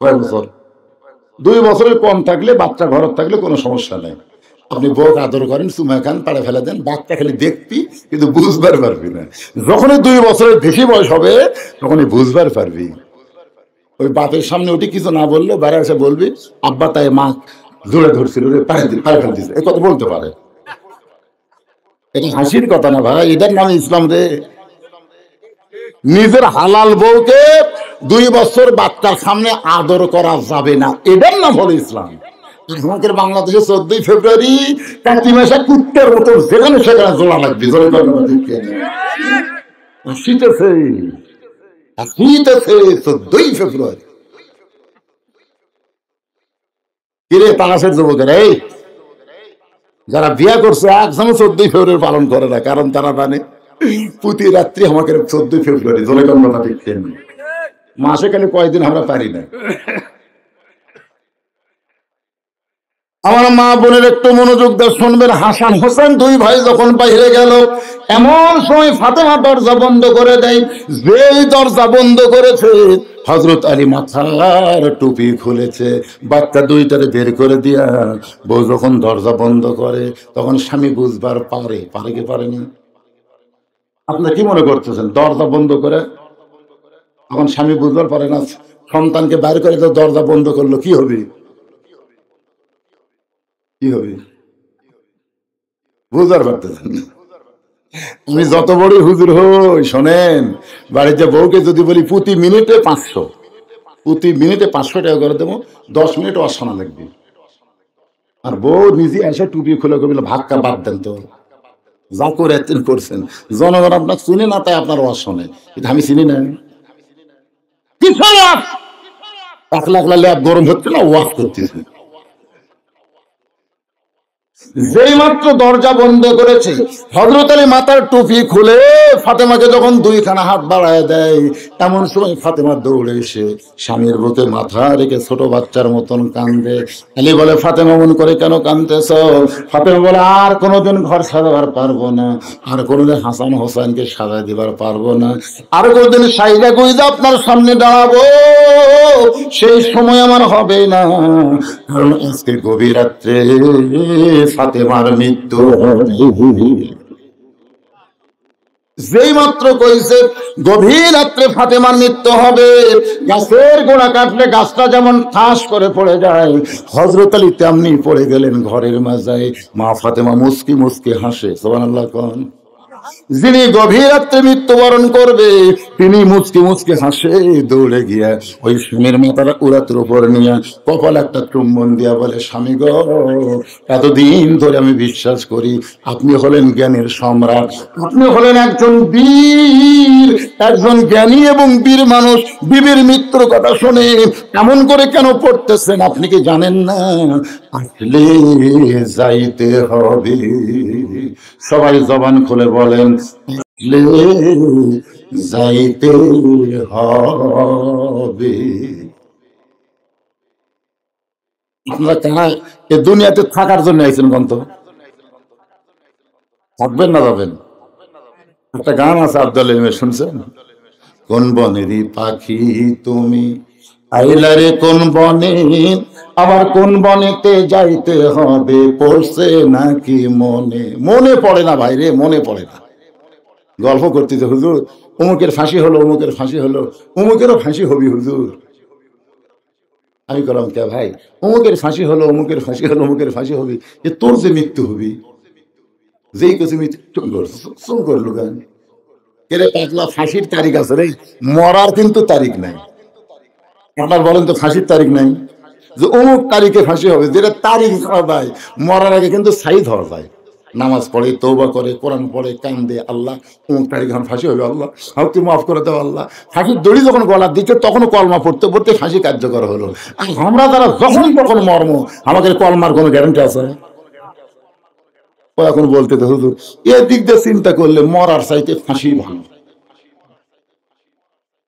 কয় বছর? 2 বছরের কম থাকলে, বাচ্চা ঘরে থাকলে কোনো সমস্যা নেই। আপনি বোক আদর করেন, চুমা খান, পাড়ে ফেলে দেন, বাচ্চা খালি দেখবি কিন্তু বুঝবার পারবি না। যখনই 2 বছরের বেশি বয়স হবে তখনই বুঝবার পারবি। ওই বাপের সামনে ওটি কিছু না বললে বাইরে এসে বলবি, আব্বা তাই মা জোরে ধরছিল রে, পাড়ে ফেলে দিচ্ছে, এই কথা বলতে পারে। এটা হাসির কথা না ভাই, এটার নামে ইসলাম রে। নিজের হালাল বউকে 2 বছর বাচ্চার সামনে আদর করা যাবে না, এটার নাম হলো ইসলাম। আমাদের বাংলাদেশে 14ই ফেব্রুয়ারি কাতি মাসে কুত্তের মতো যেখানে সেখানে জোড়া লাগবে, শীতেছে শীতেছে 14ই ফেব্রুয়ারি। কিরে তারাশের যুবকের, এই যারা বিয়ে করছে একদম 14ই ফেব্রুয়ারি পালন করে না, কারণ তারা জানে প্রতি রাত্রি আমাকে 14ই ফেব্রুয়ারি জোরে কথা দেখছেন, মাসে খালি কয়েকদিন আমরা পারি না। আমার মা বোনের একটু মনোযোগ দিয়ে শুনবেন। হাসান হোসেন 2 ভাই যখন বাইরে গেল, এমন সময় ফাতেমা দরজা বন্ধ করে দেয়। যেই দরজা বন্ধ করেছে, হযরত আলী মাথার টুপি খুলেছে, বাচ্চা 2টারে বের করে দিয়া বউ যখন দরজা বন্ধ করে, তখন স্বামী বুঝবার পারে, পারে কি পারে না? আপনার কি মনে করতেছেন? দরজা বন্ধ করে তখন স্বামী বুঝবার পারে না, সন্তানকে বাইর করে তো দরজা বন্ধ করলো, কি হবে? কি হবে বুঝবার পারতেছেন? আমি যত বড় হুজুর হই, শোনেন, বাড়িতে বউকে যদি বলি প্রতি মিনিটে 500, প্রতি মিনিটে 500 টাকা করে দেবো, 10 মিনিট অশোনা লাগবে, আর বউ নিজে এসে টুপি খুলে কবিল ভাতটা বাদ দেন তো, যা করে করছেন, জনগণ আপনার চিনে না, তাই আপনার ওয়াজ শোনে। কিন্তু আমি চিনি না, কিছু একলা একলা ল্যাব গরম হচ্ছে না, ওয়াজ করতেছে। যেই মাত্র দরজা বন্ধ করেছে, হযরত আলী মাথার টুপি খুলে ফাতেমাকে যখন দুইখানা হাত বাড়ায় দেয়, এমন সময় ফাতেমা দৌড়ে এসে স্বামীর বুকে মাথা রেখে ছোট বাচ্চার মতন কান্দে। আলী বলে, ফাতেমা মন করে কেন কাঁদতেছ? ফাতেমা বলে, আর কোনোদিন ঘর সাজাবার পারবো না, আর কোনোদিন হাসান হোসেনকে সাজা দিবার পারবো না, আর কোনোদিন সাইদা গুইদা আপনার সামনে দাঁড়াবো, সেই সময় আমার হবে না। কারণ আজকে গভীর রাত্রে ফাতেমার মৃত্যু হবে। যেই মাত্র কইছে গভীর রাত্রে ফাতেমার মৃত্যু হবে, গাছের গোড়া কাটলে গাছটা যেমন ঠাস করে পড়ে যায়, হযরত আলী তেমনি পড়ে গেলেন ঘরের মাঝায়। মা ফাতেমা মুস্কি মুস্কি হাসে, সুবহানাল্লাহ কোন। যিনি গভীর রাত্রে মৃত্যুবরণ করবে, তিনি মুচকি মুচকি হাসে, দৌড়ে গিয়া ওই স্বামীর মাথার উরাতের উপর নিয়ে কপাল একটা চুম্বন দিয়া বলে, স্বামী গো, এতদিন ধরে আমি বিশ্বাস করি আপনি হলেন জ্ঞানের সম্রাট, আপনি হলেন একজন বীর, একজন জ্ঞানী এবং বীর মানুষ। বিবির মৃত্যুর কথা শুনে এমন করে কেন পড়তেছেন? আপনি কি জানেন না আসলে যাইতে হবে? সবাই জবান খুলে বলেন, আসলে যাইতে হবে। আপনারা কেন এ দুনিয়াতে থাকার জন্য আইছেন? গন্ত থাকবেন না যাবেন? একটা গান আছে আব্দুল আলিমের, শুনছেন? কোন বনেরই পাখি তুমি, আইলারে কোন বনে, আবার কোন বনেতে যাইতে হবে, পড়ছে নাকি মনে? মনে পড়ে না ভাই রে, মনে পড়ে না। গল্প করতেছে, হুজুর অমুকের ফাঁসি হলো, অমুকের ফাঁসি হলো, অমুকেরও ফাঁসি হবি হুজুর। আমি বললাম, কে ভাই, অমুকের ফাঁসি হলো, অমুকের ফাঁসি হলো, অমুকের ফাঁসি হবি, এ তোর যে মৃত্যু হবি, যেই কিছু মৃত্যু করলো গান। এরে পাগলা, ফাঁসির তারিখ আছে রে, মরার কিন্তু তারিখ নাই। আপনার বলেন তো ফাঁসির তারিখ নাই যে অমুক তারিখে ফাঁসি হবে? যেটা তারিখ হওয়া যায়, মরার আগে কিন্তু সাইদ হওয়া যায়। নামাজ পড়ে, তওবা করে, কোরআন পড়ে, কান্দে, আল্লাহ অমুক তারিখ এখন ফাঁসি হবে, আল্লাহ হাউকে মাফ করে দাও আল্লাহ। ফাঁসির দড়ি যখন গলার দিকে, তখনও কলমা পড়তে পড়তে ফাঁসি কার্যকর হলো। আর আমরা যারা যখন তখন মর্ম, আমাদের কলমার কোনো গ্যারান্টি আছে? ও এখন বলতে তো হুজুর, এদিক দিয়ে চিন্তা করলে মরার চাইতে ফাঁসি ভালো।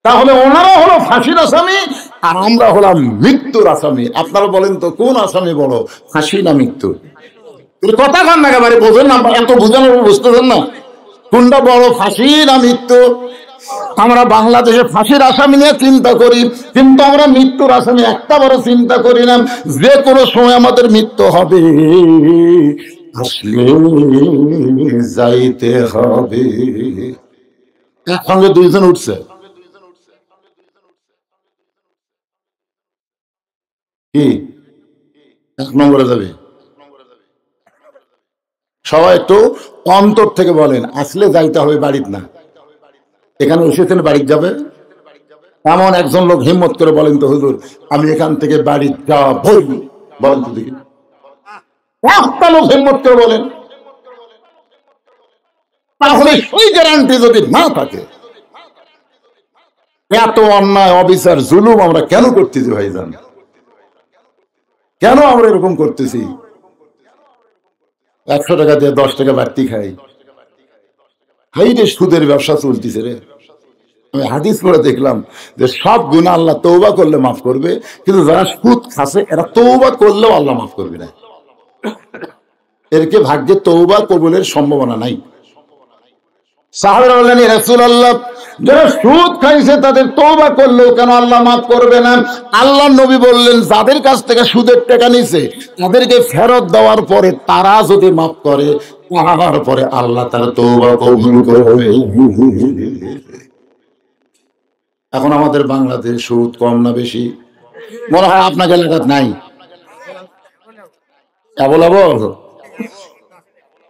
তাহলে ওনারা হলো ফাঁসির আসামি, আর আমরা হলাম মৃত্যুর আসামি। আপনারা বলেন তো কোন আসামি বড়, ফাঁসি না মৃত্যু? কথা কন না, একেবারে বোঝেন না, এত বোঝানোর বুঝতেছেন না কোনটা বড়, ফাঁসি না মৃত্যু? আমরা বাংলাদেশে ফাঁসির আসামি নিয়ে চিন্তা করি, কিন্তু আমরা মৃত্যুর আসামি একটা বড় চিন্তা করি না। যে কোনো সময় আমাদের মৃত্যু হবে, আসলে যাইতে হবে। একসঙ্গে দুইজন উঠছে, কি এক নম্বরে যাবে? সবাই একটু অন্তর থেকে বলেন, আসলে যাইতে হবে, বাড়িতে না। এখানে এসেছেন বাড়িতে যাবে, এমন একজন লোক হিম্মত করে বলেন তো, হুজুর আমি এখান থেকে বাড়ি যাবই, বলেন তো দেখি। একটা লোক হিম্মত করে বলেন। তাহলে সেই গ্যারান্টি যদি না থাকে, এত অন্যায়, অবিচার, জুলুম আমরা কেন করতেছি ভাইজান? কেন আমরা এরকম করতেছি? 100 টাকা দিয়ে 10 টাকা বাড়তি খাই, হাই রে সুদের ব্যবসা চলতেছে রে। আমি হাদিস পড়ে দেখলাম যে সব গুনাহ আল্লাহ তওবা করলে মাফ করবে, কিন্তু যারা সুদ খাচ্ছে এরা তওবা করলেও আল্লাহ মাফ করবে না। এরকে ভাগ্যে তওবা কবুলের সম্ভাবনা নাই। সাহাবারা বললেন, ইয়া রাসূলুল্লাহ, যারা সুদ খাইছে তাদের তওবা করলেও কেন আল্লাহ মাফ করবে না? আল্লাহর নবী বললেন, যাদের কাছ থেকে সুদের টাকা নিছে তাদেরকে ফেরত দেওয়ার পরে তারা যদি মাফ করে, তারপরে আল্লাহ তার তওবা কবুল করবে। এখন আমাদের বাংলাদেশ সুদ কম না বেশি? মনে হয় আপনার এলাকাত নাই।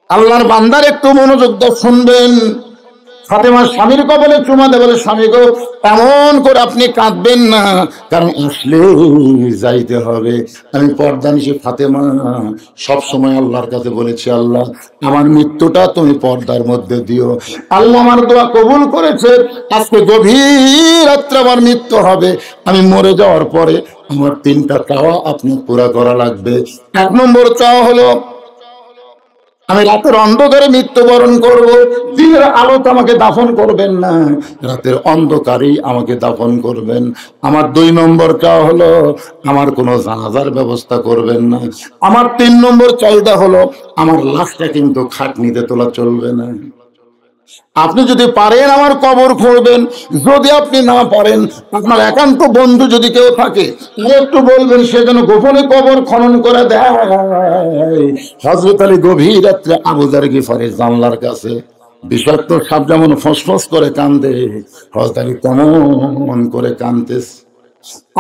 আল্লাহর বান্দার একটু মনোযোগ দিয়ে শুনবেন। ফাতেমার স্বামীর কপালে চুমা দেবে, বলে স্বামী গো এমন করে আপনি কাঁদবেন না, কারণ আসলে যাইতে হবে। আমি পর্দানিশী ফাতেমা সব সময় আল্লাহর কাছে বলেছি, আল্লাহ আমার মৃত্যুটা তুমি পর্দার মধ্যে দিও। আল্লাহ আমার দোয়া কবুল করেছে। আজকে গভীর রাত্রে আমার মৃত্যু হবে। আমি মরে যাওয়ার পরে আমার 3টা চাওয়া আপনি পুরা করা লাগবে। 1 নম্বর চাওয়া হলো আমি রাতের অন্ধকারে মৃত্যুবরণ করব, দিনের আলোতে আমাকে দাফন করবেন না, রাতের অন্ধকারেই আমাকে দাফন করবেন। আমার 2 নম্বর চাওয়া হলো আমার কোনো জানাজার ব্যবস্থা করবেন না। আমার 3 নম্বর চাহিদা হলো আমার লাশটা কিন্তু খাটনিতে তোলা চলবে না। আপনি যদি পারেন আমার কবর খুঁড়বেন, যদি আপনি না পারেন আপনার একান্ত বন্ধু যদি কেউ থাকে একটু বলবেন সে যেন গোপনে কবর খনন করে দেয়। হযরত আলী গভীর রাত্রে আবু যার গিফারের জানলার কাছে বিষাক্ত সাপ যেমন ফসফস করে কান্দে, হযরত আলী কেমন করে কাঁদতেছে।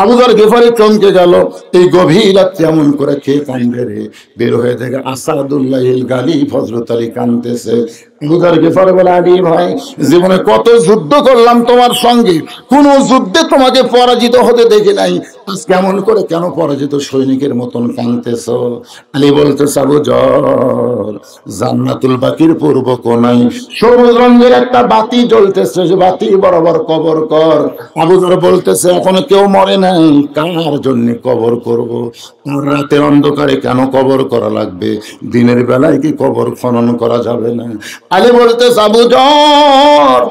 আবু যার গিফারি চমকে গেল, এই গভীর রাত্রে এমন করে কে কান্দে রে? বের হয়ে দেখে আসাদুল্লাহিল গালিব হযরত আলী কাঁদতেছে। আবু যার গিফারি বলে, আলী ভাই জীবনে কত যুদ্ধ করলাম তোমার সঙ্গে, কোন যুদ্ধে তোমাকে পরাজিত হতে দেখি নাই, আজ কেমন করে কেন পরাজিত সৈনিকের মতন কাঁদতেছো? আলী বলতেছে, আবু জর জান্নাতুল বাকির পূর্ব কোনায় সবুজ রঙের একটা বাতি জ্বলতেছে, যে বাতি বরাবর কবর কর। আবু জর বলতেছে, এখনো কেউ মরে নাই, কার জন্য কবর করব? রাতের অন্ধকারে কেন কবর করা লাগবে? দিনের বেলায় কি কবর খনন করা যাবে না? আলী বলতেছে, আবু জর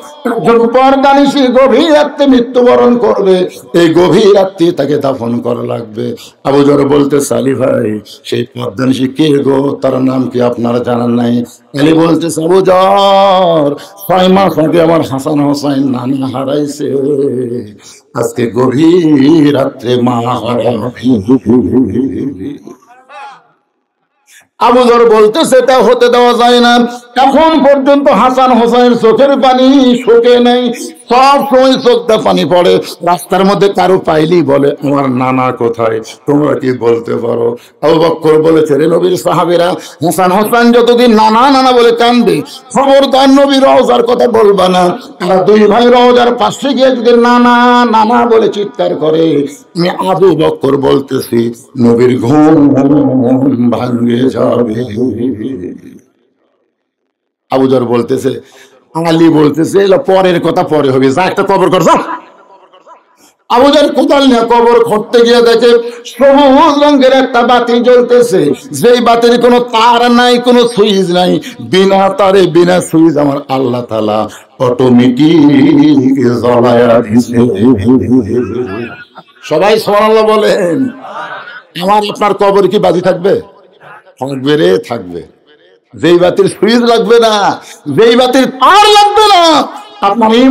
পর্দানিশী গভীর রাত্রে মৃত্যুবরণ করবে, এই গভীর রাত্রে তাকে দাফন করা লাগবে। আবু জর বলতেছে, আলী ভাই সেই পর্দানিশী কে গো, তার নাম কি আপনারা জানান নাই? আলী বলতেছে, আবু জর 6 মাস আগে আমার হাসান হোসাইন নানা হারাইছে, আজকে গভীর রাত্রে মা হারাবে। আবু যর বলতেছে, এটা হতে দেওয়া যায় না। এখন পর্যন্ত হাসান হোসেনের চোখের পানি শুকে নেই, সব সময় চোখটা পানি পড়ে। রাস্তার মধ্যে কারো পাইলেই বলে, আমার নানা কোথায়, তোমরা কি বলতে পারো? আবু বকর বলেছে, রে নবীর সাহাবীরা হাসান হোসেন যতদিন নানা নানা বলে কাঁদবে, খবরদার নবীর রওজার কথা বলবা না। তারা 2 ভাই রওজার পাশে গিয়ে যদি নানা নানা বলে চিৎকার করে, আমি আবু বকর বলতেছি নবীর ঘুম ভাঙে যাবে। আবু যর বলতেছে, আলী বলতেছে, এলো পরের কথা পরে হবে, যা একটা কবর কর যা। আবু যর কোদাল নিয়ে কবর খুঁড়তে গিয়ে দেখে সবুজ রঙের একটা বাতি জ্বলতেছে, যেই বাতির কোনো তার নাই, কোনো সুইচ নাই, বিনা তারে বিনা সুইচ আমার আল্লাহ তাআলা অটোমেটিক জ্বলায়া দিছে। সবাই সুবহানাল্লাহ বলেন। আমার আপনার কবর কি বাতি থাকবে? থাকবে রে, থাকবে। যেই বাতির সুইচ লাগবে না, যেই বাতির তার লাগবে না, আপনার